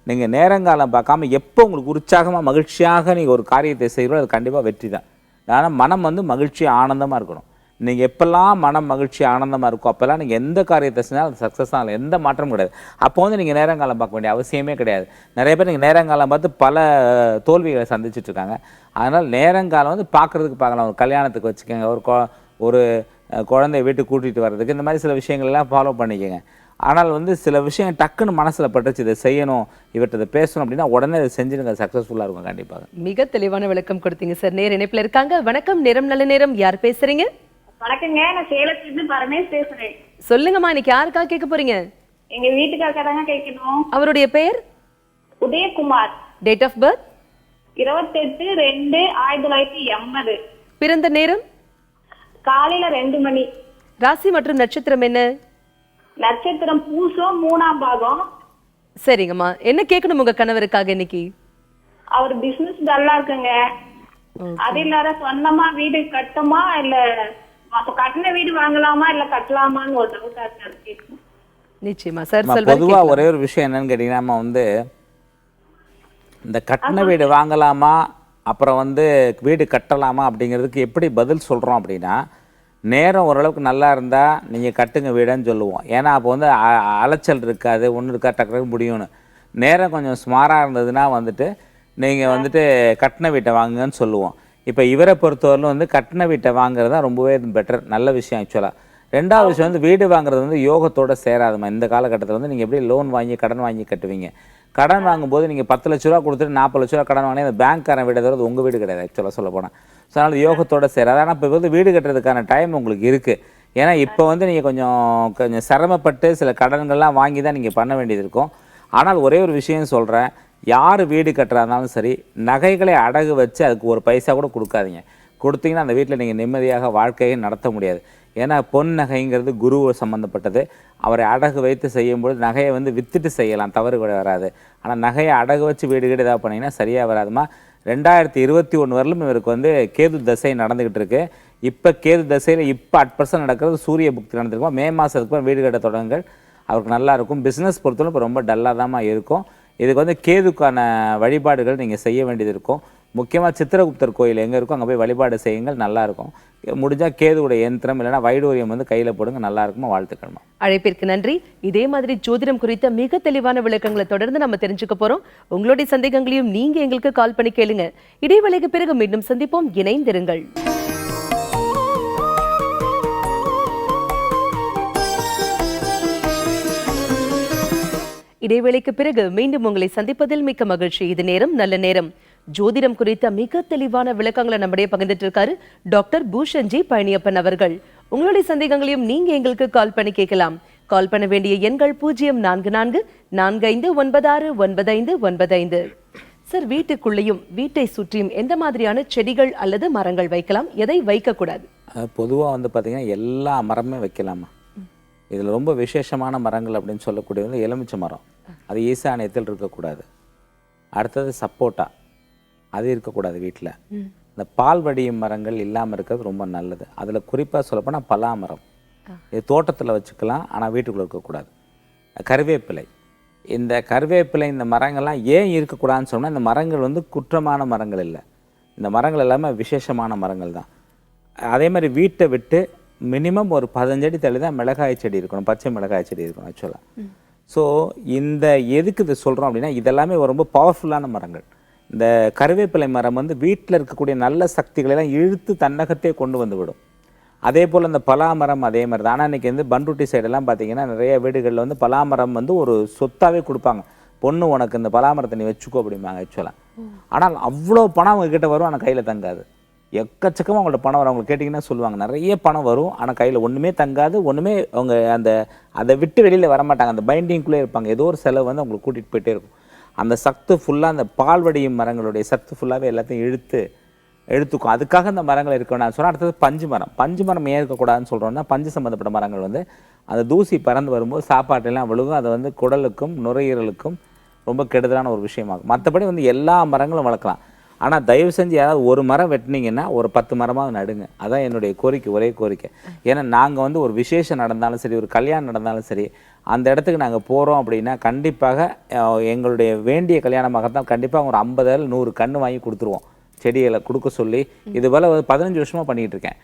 நீங்கள் நேரங்காலம் பார்க்காம எப்போ உங்களுக்கு உற்சாகமாக மகிழ்ச்சியாக நீங்கள் ஒரு காரியத்தை செய்கிறோம், அது கண்டிப்பாக வெற்றி தான். ஆனால் மனம் வந்து மகிழ்ச்சி ஆனந்தமாக இருக்கணும். நீங்கள் எப்போல்லாம் மனம் மகிழ்ச்சி ஆனந்தமாக இருக்கும் அப்போல்லாம் நீங்கள் எந்த காரியத்தை செஞ்சாலும் அது சக்ஸஸ் ஆகல, எந்த மாற்றமும் கிடையாது. அப்போ வந்து நீங்கள் நேரங்காலம் பார்க்க வேண்டிய அவசியமே கிடையாது. நிறைய பேர் நீங்கள் நேரங்காலம் பார்த்து பல தோல்விகளை சந்திச்சுட்ருக்காங்க. அதனால் நேரங்காலம் வந்து பார்க்குறதுக்கு ஒரு கல்யாணத்துக்கு வச்சுக்கோங்க, ஒரு குழந்தைய வீட்டுக்கு கூட்டிகிட்டு வர்றதுக்கு, இந்த மாதிரி சில விஷயங்கள்லாம் ஃபாலோ பண்ணிக்கோங்க. ஆனால் வந்து சில விஷயம் டக்குன்னு மனசில் பட்டுச்சு, இதை செய்யணும், இவர்கிட்ட இதை பேசணும் அப்படின்னா உடனே இதை செஞ்சுருங்க, சக்ஸஸ்ஃபுல்லாக இருக்கும் கண்டிப்பாக. மிக தெளிவான விளக்கம் கொடுத்தீங்க சார். நேர் இணைப்பில் இருக்காங்க. வணக்கம், நேரம் நல்ல நேரம். யார் பேசுறீங்க? வணக்கங்க, நான் சேலத்திலிருந்து பரமேஷ் பேசுறேன். சொல்லுங்கம்மா, இன்னைக்கு யாருக்காக கேட்க போறீங்க? எங்க வீட்டுக்காக தாங்க கேட்கணும். அவருடைய பெயர்? உதயகுமார். Date of birth? 28/2/1980. பிறந்த நேரம்? காலையில 2 மணி. ராசி மற்றும் நட்சத்திரம் என்ன? நட்சத்திரம் பூசம் 3ஆம் பாகம். சரிங்கம்மா, என்ன கேட்கணும் உங்க கணவருக்காக இன்னைக்கு? அவர் பிசினஸ் டல்லா இருக்குங்க. அது இல்லாத சொந்தமா வீடு கட்டுமா இல்ல கட்டின வீடு வாங்கலாமா இல்ல கட்டலாமான்னு ஒரு டவுட்டா இருக்கு. நிச்சயமா சார். பொதுவா ஒரே ஒரு விஷயம் என்னன்னு கேட்டீங்கன்னா, நம்ம வந்து இந்த கட்டின வீடு வாங்கலாமா அப்புறம் வந்து வீடு கட்டலாமா அப்படிங்கிறதுக்கு எப்படி பதில் சொல்றோம் அப்படின்னா, நேரம் ஓரளவுக்கு நல்லா இருந்தால் நீங்கள் கட்டுங்க வீடுன்னு சொல்லுவோம். ஏன்னா அப்போ வந்து அலைச்சல் இருக்காது, ஒன்று இருக்கா டக்குனு முடியும்னு. நேரம் கொஞ்சம் ஸ்மாராக இருந்ததுன்னா வந்துட்டு நீங்கள் வந்துட்டு கட்டின வீட்டை வாங்குங்கன்னு சொல்லுவோம். இப்போ இவரை பொறுத்தவரையிலும் வந்து கட்டின வீட்டை வாங்குறது தான் ரொம்பவே பெட்டர், நல்ல விஷயம் ஆக்சுவலாக. ரெண்டாவது விஷயம் வந்து வீடு வாங்குறது வந்து யோகத்தோடு சேராதுமா. இந்த காலகட்டத்தில் வந்து நீங்கள் எப்படி லோன் வாங்கி கடன் வாங்கி கட்டுவீங்க. கடன் வாங்கும்போது நீங்கள் 10 லட்ச ரூபா கொடுத்துட்டு 40 லட்ச ரூபா கடன் வாங்கினா இந்த பேங்க்காரன் வீடு தவிர உங்கள் வீடு கிடையாது ஆக்சுவலாக சொல்ல போனால். ஸோ அதனால் யோகத்தோடு சேராது. ஆனால் இப்போ வந்து வீடு கட்டுறதுக்கான டைம் உங்களுக்கு இருக்குது. ஏன்னா இப்போ வந்து நீங்கள் கொஞ்சம் சிரமப்பட்டு சில கடன்கள்லாம் வாங்கி தான் நீங்கள் பண்ண வேண்டியது இருக்கும். ஆனால் ஒரே ஒரு விஷயம் சொல்கிறேன், யார் வீடு கட்டுறாருனாலும் சரி, நகைகளை அடகு வச்சு அதுக்கு ஒரு பைசா கூட கொடுக்காதீங்க. கொடுத்தீங்கன்னா அந்த வீட்டில் நீங்கள் நிம்மதியாக வாழ்க்கையை நடத்த முடியாது. ஏன்னா பொன் நகைங்கிறது குரு சம்மந்தப்பட்டது. அவரை அடகு வைத்து செய்யும்பொழுது நகையை வந்து விற்றுட்டு செய்யலாம், தவறு கூட வராது. ஆனால் நகையை அடகு வச்சு வீடு ஏதாவது பண்ணிங்கன்னா சரியாக வராதுமா. 2021 வரலும் இவருக்கு வந்து கேது தசை நடந்துக்கிட்டு இருக்கு. இப்போ கேது தசையில் இப்போ 8% நடக்கிறது சூரிய புக்தி நடந்திருக்கும். மே மாதத்துக்கு வீடு கட்ட தொடங்குங்கள், அவருக்கு நல்லா இருக்கும். பிஸ்னஸ் பொறுத்தவரை இப்போ ரொம்ப டல்லாக தான் இருக்கும். இதுக்கு வந்து கேதுக்கான வழிபாடுகள் நீங்கள் செய்ய வேண்டியது இருக்கும். முக்கியமாக சித்திரகுப்தர் கோயில் எங்கே இருக்கும் அங்கே போய் வழிபாடு செய்யுங்கள், நல்லாயிருக்கும். முடிஞ்சால் கேதுவுடைய யந்திரம் இல்லைனா வைடூரியம் வந்து கையில் போடுங்க, நல்லா இருக்குமா. வாழ்த்துக்கணுமா. அழைப்பிற்கு நன்றி. இதே மாதிரி ஜோதிடம் குறித்த மிக தெளிவான விளக்கங்களை தொடர்ந்து நம்ம தெரிஞ்சுக்க போறோம். உங்களுடைய சந்தேகங்களையும் நீங்க எங்களுக்கு கால் பண்ணி கேளுங்க. இடைவேளைக்கு பிறகு மீண்டும் சந்திப்போம், இணைந்திருங்கள். இடைவேளைக்கு பிறகு மீண்டும் உங்களை சந்திப்பதில் மிக்க மகிழ்ச்சி. இது நேரம் நல்ல நேரம். ஜோதிடம் குறித்த மிக தெளிவான விளக்கங்களை நம்முடைய பகிர்ந்துட்டு இருக்காரு டாக்டர் பூஷன்ஜி பழனியப்பன் அவர்கள். உங்களுடைய சந்தேகங்களையும் நீங்க எங்களுக்கு கால் பண்ணி கேட்கலாம். கால் பண்ண வேண்டிய எண்கள் 044445969595. சார், வீட்டுக்குள்ளேயும் வீட்டை சுற்றியும் எந்த மாதிரியான செடிகள் அல்லது மரங்கள் வைக்கலாம், எதை வைக்க கூடாது? பொதுவாக வந்து பார்த்தீங்கன்னா எல்லா மரமே வைக்கலாமா. இதில் ரொம்ப விசேஷமான மரங்கள் அப்படின்னு சொல்லக்கூடியது எலுமிச்சை மரம், அது ஈசானியத்தில் இருக்கக்கூடாது. அடுத்தது சப்போட்டா, அது இருக்கக்கூடாது வீட்டில். இந்த பால் வடியும் மரங்கள் இல்லாமல் இருக்கிறது ரொம்ப நல்லது. அதில் குறிப்பாக சொல்லப்போனால் பலாமரம், இது தோட்டத்தில் வச்சுக்கலாம், ஆனால் வீட்டுக்குள்ளே இருக்கக்கூடாது. கருவேப்பிலை, இந்த கருவேப்பிலை இந்த மரங்கள்லாம் ஏன் இருக்கக்கூடாதுன்னு சொன்னால், இந்த மரங்கள் வந்து குற்றமான மரங்கள் இல்லை, இந்த மரங்கள் எல்லாமே விசேஷமான மரங்கள் தான். அதே மாதிரி வீட்டை விட்டு மினிமம் ஒரு 15 அடி தள்ளி தான் மிளகாய் செடி இருக்கணும், பச்சை மிளகாய் செடி இருக்கணும் ஆக்சுவலாக. ஸோ இந்த எதுக்கு இதை சொல்கிறோம் அப்படின்னா, இதெல்லாமே ரொம்ப பவர்ஃபுல்லான மரங்கள். இந்த கருவேப்பிலை மரம் வந்து வீட்டில் இருக்கக்கூடிய நல்ல சக்திகளெல்லாம் இழுத்து தன்னகத்தே கொண்டு வந்து விடும். அதே போல் இந்த பலாமரம் அதே மாதிரி தான். ஆனால் இன்றைக்கி வந்து பண்ருட்டி சைடெல்லாம் பார்த்தீங்கன்னா நிறைய வீடுகளில் வந்து பலாமரம் வந்து ஒரு சொத்தாகவே கொடுப்பாங்க. பொண்ணு உனக்கு இந்த பலாமரத்தை நீ வச்சுக்கோ அப்படிம்பாங்க ஆக்சுவலாக. ஆனால் அவ்வளோ பணம் அவங்க கிட்ட வரும், ஆனால் கையில் தங்காது. எக்கச்சக்கமாக அவங்கள்ட்ட பணம் வரும். அவங்களுக்கு கேட்டிங்கன்னா சொல்லுவாங்க நிறைய பணம் வரும், ஆனால் கையில் ஒன்றுமே தங்காது, ஒன்றுமே அவங்க அதை விட்டு வெளியில் வரமாட்டாங்க. அந்த பைண்டிங்குள்ளே இருப்பாங்க. ஏதோ ஒரு செலவு வந்து அவங்களுக்கு கூட்டிகிட்டு போயிட்டே இருக்கும். அந்த சத்து ஃபுல்லாக அந்த பால்வடியும் மரங்களுடைய சத்து ஃபுல்லாகவே எல்லாத்தையும் இழுத்துக்கும். அதுக்காக இந்த மரங்கள் இருக்கணும். நான் சொன்னால் அடுத்தது பஞ்சு மரம் ஏன் இருக்கக்கூடாதுன்னு சொல்கிறோன்னா, பஞ்சு சம்மந்தப்பட்ட மரங்கள் வந்து அந்த தூசி பறந்து வரும்போது சாப்பாட்டெல்லாம் விழுகும். அது வந்து குடலுக்கும் நுரையீரலுக்கும் ரொம்ப கெடுதலான ஒரு விஷயமாகும். மற்றபடி வந்து எல்லா மரங்களும் வளர்க்கலாம். ஆனால் தயவு செஞ்சு யாராவது ஒரு மரம் வெட்டினீங்கன்னா ஒரு 10 மரமாக நடுங்க. அதான் என்னுடைய கோரிக்கை, ஒரே கோரிக்கை. ஏன்னா நாங்கள் வந்து ஒரு விசேஷம் நடந்தாலும் சரி, ஒரு கல்யாணம் நடந்தாலும் சரி, அந்த இடத்துக்கு நாங்கள் போகிறோம் அப்படின்னா கண்டிப்பாக எங்களுடைய வேண்டிய கல்யாணமாகத்தான் கண்டிப்பாக ஒரு 50 100 கன்று வாங்கி கொடுத்துருவோம். செடிகளை கொடுக்க சொல்லி இது போல் 15 வருஷமாக பண்ணிகிட்டு இருக்கேன்.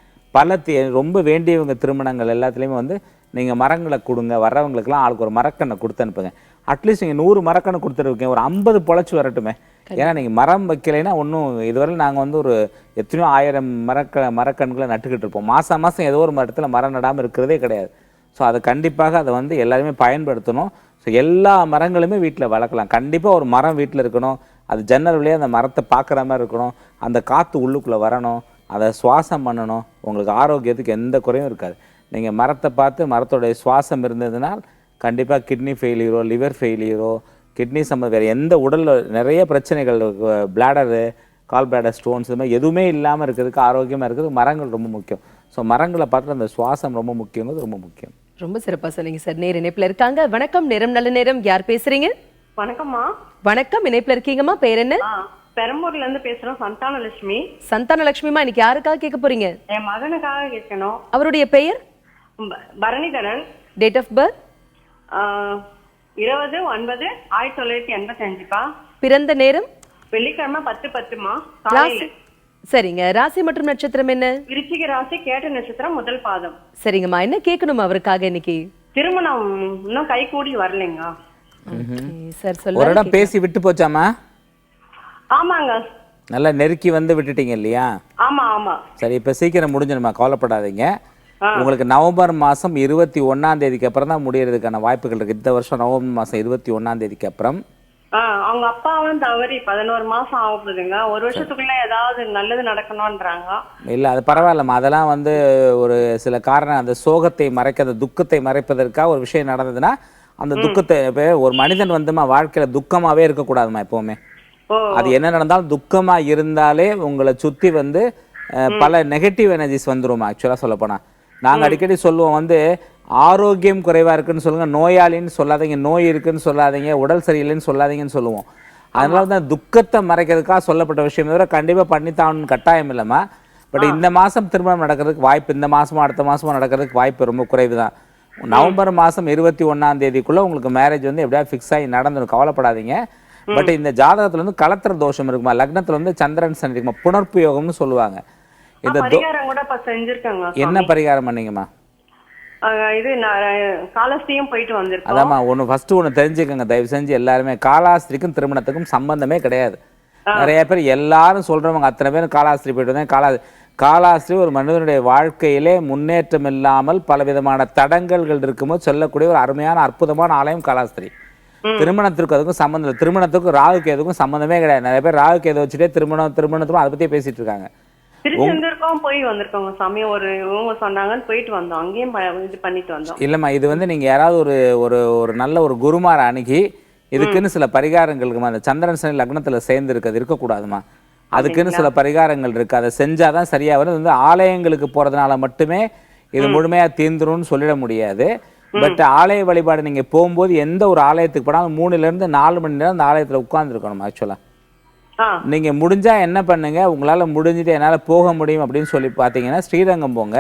ரொம்ப வேண்டியவங்க திருமணங்கள் எல்லாத்துலேயுமே வந்து நீங்கள் மரங்களை கொடுங்க, வர்றவங்களுக்குலாம் ஆளுக்கு ஒரு மரக்கண்ணை கொடுத்து அனுப்புங்க. அட்லீஸ்ட் நீங்கள் 100 மரக்கண்ணை கொடுத்துருக்கேன், ஒரு 50 பொழைச்சி வரட்டுமே. ஏன்னா நீங்கள் மரம் வைக்கலைன்னா ஒன்றும் இதுவரை நாங்கள் வந்து ஒரு எத்தனையோ 1000 மரக்கண்களை நட்டுக்கிட்டு இருப்போம். மாதம் ஏதோ ஒரு மரத்தில் மரம் நடாமல் இருக்கிறதே கிடையாது. ஸோ அதை கண்டிப்பாக அதை வந்து எல்லாருமே பயன்படுத்தணும். ஸோ எல்லா மரங்களுமே வீட்டில் வளர்க்கலாம். கண்டிப்பாக ஒரு மரம் வீட்டில் இருக்கணும். அது ஜன்னல் வழியாக அந்த மரத்தை பார்க்குற மாதிரி இருக்கணும். அந்த காற்று உள்ளுக்குள்ளே வரணும், அதை சுவாசம் பண்ணணும். உங்களுக்கு ஆரோக்கியத்துக்கு எந்த குறையும் இருக்காது. நீங்கள் மரத்தை பார்த்து மரத்தோடைய சுவாசம் இருந்ததுனால் கண்டிப்பாக கிட்னி ஃபெயிலியரோ, லிவர் ஃபெயிலியரோ, கிட்னி சம்மந்த வேறு எந்த உடலில் நிறைய பிரச்சனைகள், பிளாடரு, கால் பிளாடர் ஸ்டோன்ஸ், இது மாதிரி எதுவுமே இல்லாமல் இருக்கிறதுக்கு, ஆரோக்கியமாக இருக்கிறதுக்கு மரங்கள் ரொம்ப முக்கியம். ஸோ மரங்களை பார்த்து அந்த சுவாசம் ரொம்ப முக்கியங்கிறது ரொம்ப முக்கியம். ரொம்ப சிறப்பாக சொன்னீங்க சார். நேர் இணைப்பில் இருக்காங்க. வணக்கம், நேரம் நல்ல நேரம். யார் பேசுறீங்க? வணக்கம்மா. வணக்கம், இணைப்பில் இருக்கீங்கம்மா. பேர் என்ன? பெரம்பூர்ல இருந்து பேசுறோம். சந்தானலட்சுமி. சந்தானலட்சுமிமா, இன்னைக்கு யாருக்காக கேட்க போறீங்க? என் மகனுக்காக கேட்கணும். அவருடைய பெயர்? பரணிதரன். Date of birth? 20/9/1985. பிறந்த நேரம்? வெள்ளிக்கிழமை 10:10மா. சரிங்க. ராசி மற்றும் நட்சத்திரம் என்ன? விருச்சிக ராசி, கேட்ட நட்சத்திரம், முதல் பாதம். சரிங்கம்மா, என்ன கேட்கணும் அவருக்காக இன்னைக்கு? திருமணம் இன்னும் கை கூடி வரலைங்க சார். ஒரு இடம் பேசி விட்டு போச்சாமா? ஆமாங்க. நல்லா நெருக்கி வந்து விட்டுட்டீங்க இல்லையா? ஆமா ஆமா. சரி, இப்போ சீக்கிரம் முடிஞ்சிடுமா, கவலைப்படாதீங்க. உங்களுக்கு நவம்பர் மாதம் 21ஆம் தேதிக்கு அப்புறம் தான் முடியறதுக்கான வாய்ப்புகள் இருக்குது. இந்த வருஷம் நவம்பர் மாதம் 21ஆம் தேதிக்கு அப்புறம். அவங்க அப்பாவும் தவறி 11 மாசம் ஆகுதுங்க. ஒரு வருஷத்துக்குள்ள ஏதாவது நல்லது நடக்கணும்ன்றாங்க. இல்லை, அது பரவாயில்லம்மா. அதெல்லாம் வந்து ஒரு சில காரணம், அந்த சோகத்தை மறைக்க, அந்த துக்கத்தை மறைப்பதற்காக ஒரு விஷயம் நடந்ததுன்னா அந்த துக்கத்தை, ஒரு மனிதன் வந்துமா வாழ்க்கையில் துக்கமாகவே இருக்கக்கூடாதுமா எப்போவுமே. அது என்ன நடந்தாலும் துக்கமாக இருந்தாலே உங்களை சுற்றி வந்து பல நெகட்டிவ் எனர்ஜிஸ் வந்துடும். ஆக்சுவலாக சொல்லப்போனால் நாங்கள் அடிக்கடி சொல்லுவோம் வந்து ஆரோக்கியம் குறைவாக இருக்குன்னு சொல்லுங்கள், நோயாளின்னு சொல்லாதீங்க, நோய் இருக்குன்னு சொல்லாதீங்க, உடல் சரியில்லைன்னு சொல்லாதீங்கன்னு சொல்லுவோம். அதனால தான் துக்கத்தை மறைக்கிறதுக்காக சொல்லப்பட்ட விஷயம் தவிர கண்டிப்பாக பண்ணித்தான்னு கட்டாயம் இல்லைம்மா. பட் இந்த மாதம் திருமணம் நடக்கிறதுக்கு வாய்ப்பு, இந்த மாதமோ அடுத்த மாதமோ நடக்கிறதுக்கு வாய்ப்பு ரொம்ப குறைவு தான். நவம்பர் மாதம் 21ஆம் தேதிக்குள்ளே உங்களுக்கு மேரேஜ் வந்து எப்படியா ஃபிக்ஸ் ஆகி நடந்துடும், கவலைப்படாதீங்க. பட் இந்த ஜாதகத்தில் வந்து கலத்திர தோஷம் இருக்குமா, லக்னத்தில் வந்து சந்திரன் சனி இருக்குமா, புணர்ப்பு யோகம்னு சொல்லுவாங்க. இந்த என்ன பரிகாரம் பண்ணீங்கம்மா? இது காலாஸ்திரியும் போயிட்டு வந்திருக்கோம். அதாம்மா, ஃபர்ஸ்ட் ஒன்று தெரிஞ்சுக்கங்க தயவு செஞ்சு எல்லாருமே. காலாஸ்திரிக்கும் திருமணத்துக்கும் சம்பந்தமே கிடையாது. நிறைய பேர் எல்லாரும் சொல்றவங்க அத்தனை பேரும் காலாஸ்திரி போயிட்டு வந்தேன். காலாஸ்திரி ஒரு மனிதனுடைய வாழ்க்கையிலே முன்னேற்றம் இல்லாமல் பல விதமான தடங்கல்கள் இருக்கும்போது சொல்லக்கூடிய ஒரு அருமையான அற்புதமான ஆலயம் காலாஸ்திரி. திருமணத்திற்கு அதுக்கும் சம்பந்தம் இல்லை. திருமணத்துக்கும் ராகுக்கு எதுக்கும் சம்பந்தமே கிடையாது. நிறைய பேர் ராகுக்கு எதை வச்சுட்டே திருமணத்துக்கும் அதை பத்தியே பேசிட்டு இருக்காங்க. போய் வந்திருக்கோங்க சாமி. இவங்க சொன்னாங்கன்னு போயிட்டு வந்தோம். அங்கேயும் இது பண்ணிட்டு வந்தோம். இல்லம்மா, இது வந்து நீங்க யாராவது ஒரு நல்ல ஒரு குருமார அணுகி இதுக்குன்னு சில பரிகாரங்கள் இருக்குமா. அந்த சந்திரன் சனி லக்னத்துல சேர்ந்து இருக்கிறது இருக்கக்கூடாதுமா. அதுக்குன்னு சில பரிகாரங்கள் இருக்கு. அதை செஞ்சாதான் சரியா வரும். வந்து ஆலயங்களுக்கு போறதுனால மட்டுமே இது முழுமையா தீர்ந்துரும்னு சொல்லிட முடியாது. பட் ஆலய வழிபாடு நீங்க போகும்போது எந்த ஒரு ஆலயத்துக்கு போனாலும் 3 to 4 மணி நேரம் அந்த ஆலயத்துல உட்கார்ந்து இருக்கணும். ஆக்சுவலா நீங்க முடிஞ்சா என்ன பண்ணுங்க, உங்களால முடிஞ்சுட்டு என்னால போக முடியும் அப்படின்னு சொல்லி பாத்தீங்கன்னா ஸ்ரீரங்கம் போங்க.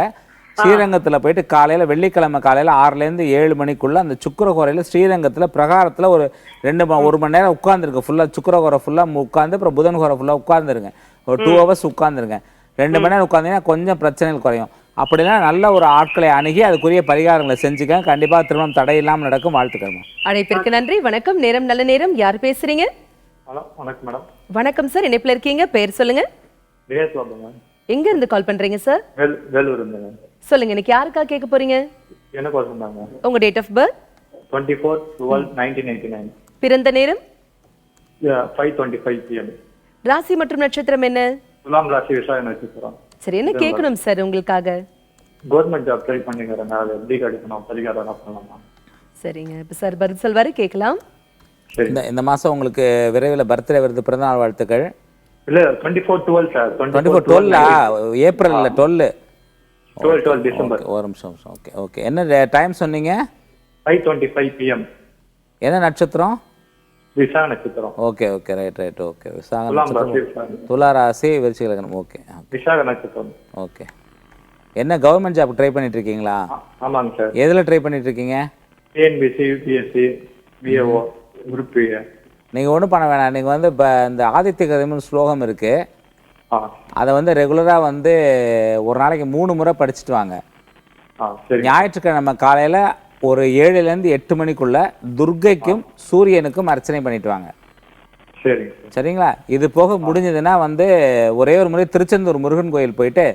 ஸ்ரீரங்கத்துல போயிட்டு காலையில வெள்ளிக்கிழமை காலையில 6 to 7 மணிக்குள்ள அந்த சுக்கிரகோரையில ஸ்ரீரங்கத்துல பிரகாரத்துல ஒரு 1 மணி நேரம் உட்கார்ந்துருக்கு. ஃபுல்லா சுக்கிரகோரை ஃபுல்லா உட்கார்ந்து அப்புறம் புதன் கோரை ஃபுல்லா உட்கார்ந்துருங்க. ஒரு 2 hours உட்கார்ந்துருங்க. 2 மணி நேரம் உட்கார்ந்தீங்கன்னா கொஞ்சம் பிரச்சனைகள் குறையும். அப்படின்னா நல்ல ஒரு ஆட்களை அணுகி அதுக்குரிய பரிகாரங்களை செஞ்சுக்க. கண்டிப்பா திருமணம் தடையில்லாமல் நடக்கும். வாழ்த்துக்கள். அழைப்பிற்கு நன்றி. வணக்கம், நேரம் நல்ல நேரம். யார் பேசுறீங்க? வணக்கம் மேடம். வணக்கம் சார், இணைப்புல இருக்கீங்க. பேர் சொல்லுங்க. எங்க இருந்து கால் பண்றீங்க சார்? வேலூர். சொல்லுங்க, இன்னைக்கு யாருக்கா கேட்க போறீங்க? எனக்கு உங்க டேட் ஆஃப் பர்த்? 24/12/1989. பிறந்த நேரம்? 5:25 PM. ராசி மற்றும் நட்சத்திரம் என்ன? துலாம் ராசி விசாக நட்சத்திரம். சரி, என்ன கேட்கணும் சார் உங்களுக்காக? கவர்மெண்ட் ஜாப் ட்ரை பண்ணிக்கிறேங்க, அது எப்படி கிடைக்கணும், பரிகாரம் என்ன பண்ணலாமா? சரிங்க, இப்போ சார் பதில் சொல்வாரு, கேட்கலாம். இந்த மாதம் உங்களுக்கு விரைவில் பர்த்டே வருது, பிறந்தநாள் வாழ்த்துக்கள். இல்ல 24/12 சார். 24/12 ஏப்ரல்ல 12 டிசம்பர். ஒரு நிமிஷம். Okay okay. என்ன டைம் சொன்னீங்க? 5:25 PM. என்ன நட்சத்திரம்? விசாக நட்சத்திரம். Okay okay right okay. விசாக துலாம் ராசி நட்சத்திரம், துலா ராசி, விருச்சிக லக்னம். ஓகே விசாக நட்சத்திரம். ஓகே. என்ன கவர்மெண்ட் ஜாப் ட்ரை பண்ணிட்டு இருக்கீங்களா? ஆமாங்க சார். எதில் ட்ரை பண்ணிட்டு இருக்கீங்க? TNPSC, UPSC, VAO, group A. நீங்கள் ஒன்றும் பண்ண வேணாம். நீங்கள் வந்து இப்போ இந்த ஆதித்ய கதைன்னு ஸ்லோகம் இருக்குது, அதை வந்து ரெகுலராக வந்து ஒரு நாளைக்கு 3 முறை படிச்சுட்டு வாங்க. ஞாயிற்றுக்கிழமை காலையில் ஒரு 7லேருந்து 8 மணிக்குள்ள துர்க்கைக்கும் சூரியனுக்கும் அர்ச்சனை பண்ணிட்டு வாங்க. சரிங்களா? இது போக முடிஞ்சதுன்னா வந்து ஒரே ஒரு முறை திருச்செந்தூர் முருகன் கோயில் போயிட்டு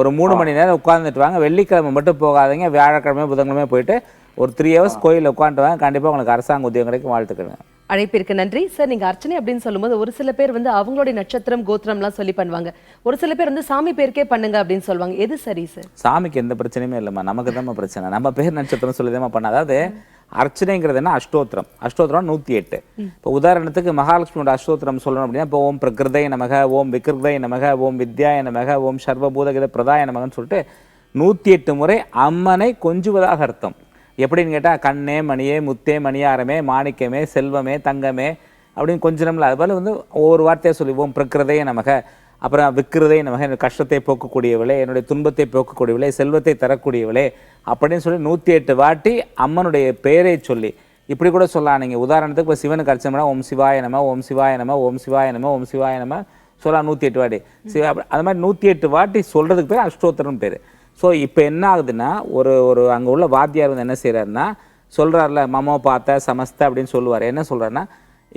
ஒரு 3 மணி நேரம் உட்கார்ந்துட்டு வாங்க. வெள்ளிக்கிழமை மட்டும் போகாதீங்க, வியாழக்கிழமை புதன்கிழமை போயிட்டு ஒரு 3 hours கோயிலில் உட்காந்துட்டு வாங்க. கண்டிப்பாக உங்களுக்கு அரசாங்க உத்தியோகம் கிடைக்கும். வாழ்த்துக்கள். அழைப்பிற்கு நன்றி சார். நீங்க அர்ச்சனை அப்படின்னு சொல்லும்போது ஒரு சில பேர் வந்து அவங்களுடைய நட்சத்திரம் கோத்திரம்லாம் சொல்லி பண்ணுவாங்க, ஒரு சில பேர் வந்து சாமி பேருக்கே பண்ணுங்க அப்படின்னு சொல்லுவாங்க. எது சரி சார்? சாமிக்கு எந்த பிரச்சனையுமே இல்லைம்மா, நமக்கு தான் பிரச்சனை. நம்ம பேர் நட்சத்திரம் சொல்லிதான் பண்ண. அதாவது அர்ச்சனைங்கிறது என்ன, அஷ்டோத்திரம். அஷ்டோத்திரம் 108. இப்போ உதாரணத்துக்கு மகாலட்சுமியோட அஷ்டோத்திரம் சொல்லணும் அப்படின்னா இப்போ ஓம் பிரகிருதை நமக, ஓம் விக்ருதை நமக, ஓம் வித்யாய நமக, ஓம் சர்வபூதகித பிரதாய நமகன்னு சொல்லிட்டு 108 முறை அம்மனை கொஞ்சுவதாக அர்த்தம். எப்படின்னு கேட்டால் கண்ணே மணியே முத்தே மணியாரமே மாணிக்கமே செல்வமே தங்கமே அப்படின்னு கொஞ்சம்ல. அதுபோல் வந்து ஒவ்வொரு வார்த்தையாக சொல்லுவோம். பிரகிருதையை நமக, அப்புறம் விக்கிருதை நமக, என்னோட கஷ்டத்தை போக்கக்கூடியவளே, என்னுடைய துன்பத்தை போக்கக்கூடியவளே, செல்வத்தை தரக்கூடியவளே அப்படின்னு சொல்லி 108 வாட்டி அம்மனுடைய பெயரை சொல்லி இப்படி கூட சொல்லலாம். நீங்கள் உதாரணத்துக்கு இப்போ சிவனுக்கு அர்ச்சனை ஓம் சிவாய நம, ஓம் சிவாய நம, ஓம் சிவாய நம, ஓம் சிவாய நம சொல்லலாம் 108 வாட்டி. அது மாதிரி 108 வாட்டி சொல்கிறதுக்கு பேர் அஷ்டோத்திரம் பேர். ஸோ இப்போ என்ன ஆகுதுன்னா ஒரு அங்கே உள்ள வாத்தியார் வந்து என்ன செய்கிறாருன்னா சொல்கிறார்ல, மமோ பார்த்த சமஸ்த அப்படின்னு சொல்லுவார். என்ன சொல்கிறாருன்னா,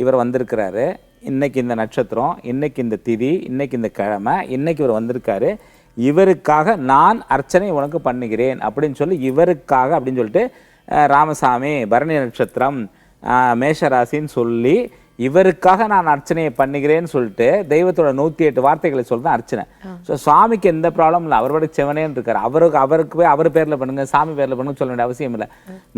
இவர் வந்திருக்கிறாரு, இன்னைக்கு இந்த நட்சத்திரம், இன்னைக்கு இந்த திதி, இன்னைக்கு இந்த கிழமை, இன்னைக்கு இவர் வந்திருக்காரு, இவருக்காக நான் அர்ச்சனை உனக்கு பண்ணுகிறேன் அப்படின்னு சொல்லி இவருக்காக அப்படின்னு சொல்லிட்டு ராமசாமி பரணி நட்சத்திரம் மேஷராசின்னு சொல்லி இவருக்காக நான் அர்ச்சனையை பண்ணுகிறேன்னு சொல்லிட்டு தெய்வத்தோட 108 வார்த்தைகளை சொல்லிதான் அர்ச்சனை. ஸோ சுவாமிக்கு எந்த ப்ராப்ளம் இல்லை, அவரோட செவனேன்னு இருக்காரு. அவருக்கு போய் அவர் பேரில் பண்ணுங்க, சாமி பேரில் பண்ணுங்க சொல்ல வேண்டிய அவசியம் இல்லை.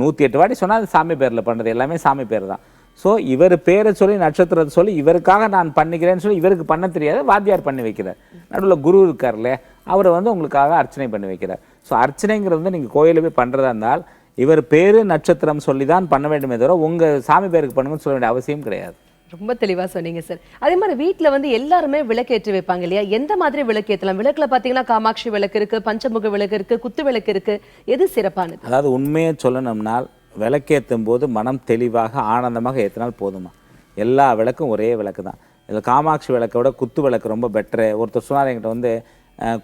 108 வாட்டி சொன்னால் அது சாமி பேரில் பண்ணுறது எல்லாமே சாமி பேர் தான். ஸோ இவர் பேரை சொல்லி நட்சத்திரத்தை சொல்லி இவருக்காக நான் பண்ணிக்கிறேன்னு சொல்லி இவருக்கு பண்ண தெரியாது, வாத்தியார் பண்ணி வைக்கிறார். நடுவில் குரு இருக்கார்ல, அவரை வந்து உங்களுக்காக அர்ச்சனை பண்ணி வைக்கிறார். ஸோ அர்ச்சனைங்கிறது வந்து நீங்கள் கோயிலில் போய் பண்ணுறதா இருந்தால் இவர் பேரு நட்சத்திரம் சொல்லி தான் பண்ண வேண்டுமே தவிர உங்கள் சாமி பேருக்கு பண்ணுங்கன்னு சொல்ல வேண்டிய அவசியம் கிடையாது. ரொம்ப தெளிவாக சொன்னீங்க சார். அதே மாதிரி வீட்டில் வந்து எல்லாருமே விளக்கேற்றி வைப்பாங்க இல்லையா? எந்த மாதிரி விளக்கேற்றலாம்? விளக்குல பார்த்தீங்கன்னா காமாட்சி விளக்கு இருக்கு, பஞ்சமுக விளக்கு இருக்கு, குத்து விளக்கு இருக்கு. எது சிறப்பானது? அதாவது உண்மையை சொல்லணும்னால் விளக்கேற்றும் போது மனம் தெளிவாக ஆனந்தமாக ஏற்றினால் போதுமா. எல்லா விளக்கும் ஒரே விளக்கு தான். இதில் காமாட்சி விளக்கை விட குத்து விளக்கு ரொம்ப பெட்டரு. ஒருத்தர் சொன்னார் என்கிட்ட வந்து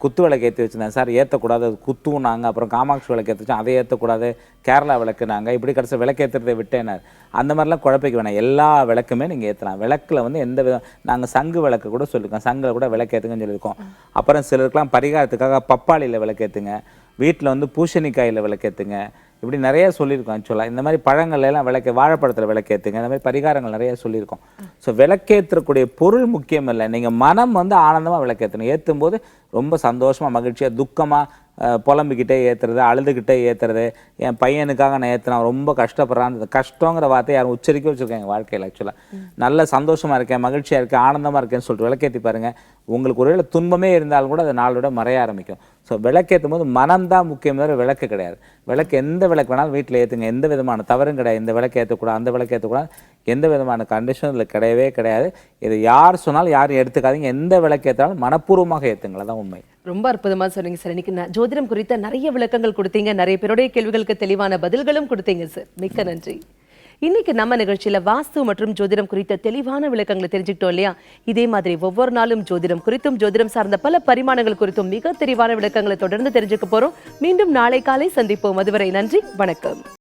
குத்து விளக்கு ஏற்றி வச்சுருந்தேன் சார், ஏற்றக்கூடாது, அது குத்துவும் நாங்கள். அப்புறம் காமாட்சி விளக்கு ஏற்றி வச்சோம், அதை ஏற்றக்கூடாது, கேரளா விளக்கு நாங்கள் இப்படி கடைசி விளக்கு ஏற்றுறதை விட்டேனார். அந்த மாதிரிலாம் குழப்பிக்க வேணாம், எல்லா விளக்குமே நீங்கள் ஏற்றலாம். விளக்கில் வந்து எந்த விதம், நாங்கள் சங்கு விளக்கு கூட சொல்லியிருக்கோம், சங்கில் கூட விளக்கு ஏற்றுங்கன்னு சொல்லியிருக்கோம். அப்புறம் சிலருக்குலாம் பரிகாரத்துக்காக பப்பாளியில் விளக்கு ஏற்றுங்க, வீட்டில் வந்து பூசணிக்காயில் விளக்கேற்றுங்க, இப்படி நிறைய சொல்லியிருக்கோம். ஆக்சுவலாக இந்த மாதிரி பழங்கள்லாம் வாழைப்பழத்தில் விளக்கேற்றுங்க, இந்த மாதிரி பரிகாரங்கள் நிறைய சொல்லியிருக்கோம். ஸோ விளக்கேற்றக்கூடிய பொருள் முக்கியம் இல்லை, நீங்கள் மனம் வந்து ஆனந்தமாக விளக்கேற்றணும். ஏற்றும் போது ரொம்ப சந்தோஷமாக மகிழ்ச்சியாக, துக்கமாக புலம்பிக்கிட்டே ஏற்றுறது, அழுதுகிட்டே ஏற்றுறது. என் பையனுக்காக நான் ஏற்றினா ரொம்ப கஷ்டப்படுறான், அந்த கஷ்டங்கிற வார்த்தை யாரும் உச்சரிக்க வச்சுருக்கேன் எங்கள் வாழ்க்கையில். ஆக்சுவலாக நல்ல சந்தோஷமாக இருக்கேன், மகிழ்ச்சியாக இருக்கேன், ஆனந்தமாக இருக்கேன்னு சொல்லிட்டு விளக்கேற்றி பாருங்கள். உங்களுக்கு ஒருவேளை துன்பமே இருந்தாலும் கூட அது நாளோட மறைய ஆரம்பிக்கும். ஸோ விளக்கேற்றும் போது மனம் தான் முக்கியம் தவிர விளக்கு கிடையாது. விளக்கு எந்த விளக்கு வேணாலும் வீட்டில் ஏற்றுங்க, எந்த விதமான தவறும் கிடையாது. இந்த விளக்கு ஏற்றக்கூடாது, அந்த விளக்கு ஏற்றக்கூடாது, எந்த விதமான கண்டிஷன் இதில் கிடையவே கிடையாது. இது யார் சொன்னாலும் யாரும் எடுத்துக்காதீங்க. எந்த விளக்கு ஏற்றாலும் மனப்பூர்வமாக ஏற்றுங்களா தான் உண்மை. ரொம்ப அற்புதமா சொன்னீங்க சார். இன்னைக்கு ஜோதிடம் குறித்த நிறைய விளக்கங்கள் கொடுத்தீங்க, நிறைய பேருடைய கேள்விகளுக்கு தெளிவான பதில்களும் கொடுத்தீங்க சார். மிக்க நன்றி. இன்னைக்கு நம்ம நிகழ்ச்சியில வாஸ்து மற்றும் ஜோதிடம் குறித்த தெளிவான விளக்கங்களை தெரிஞ்சுக்கிட்டோம் இல்லையா? இதே மாதிரி ஒவ்வொரு நாளும் ஜோதிடம் குறித்தும் ஜோதிடம் சார்ந்த பல பரிமாணங்கள் குறித்தும் மிக தெளிவான விளக்கங்களை தொடர்ந்து தெரிஞ்சுக்க போறோம். மீண்டும் நாளை காலை சந்திப்போம். அதுவரை நன்றி, வணக்கம்.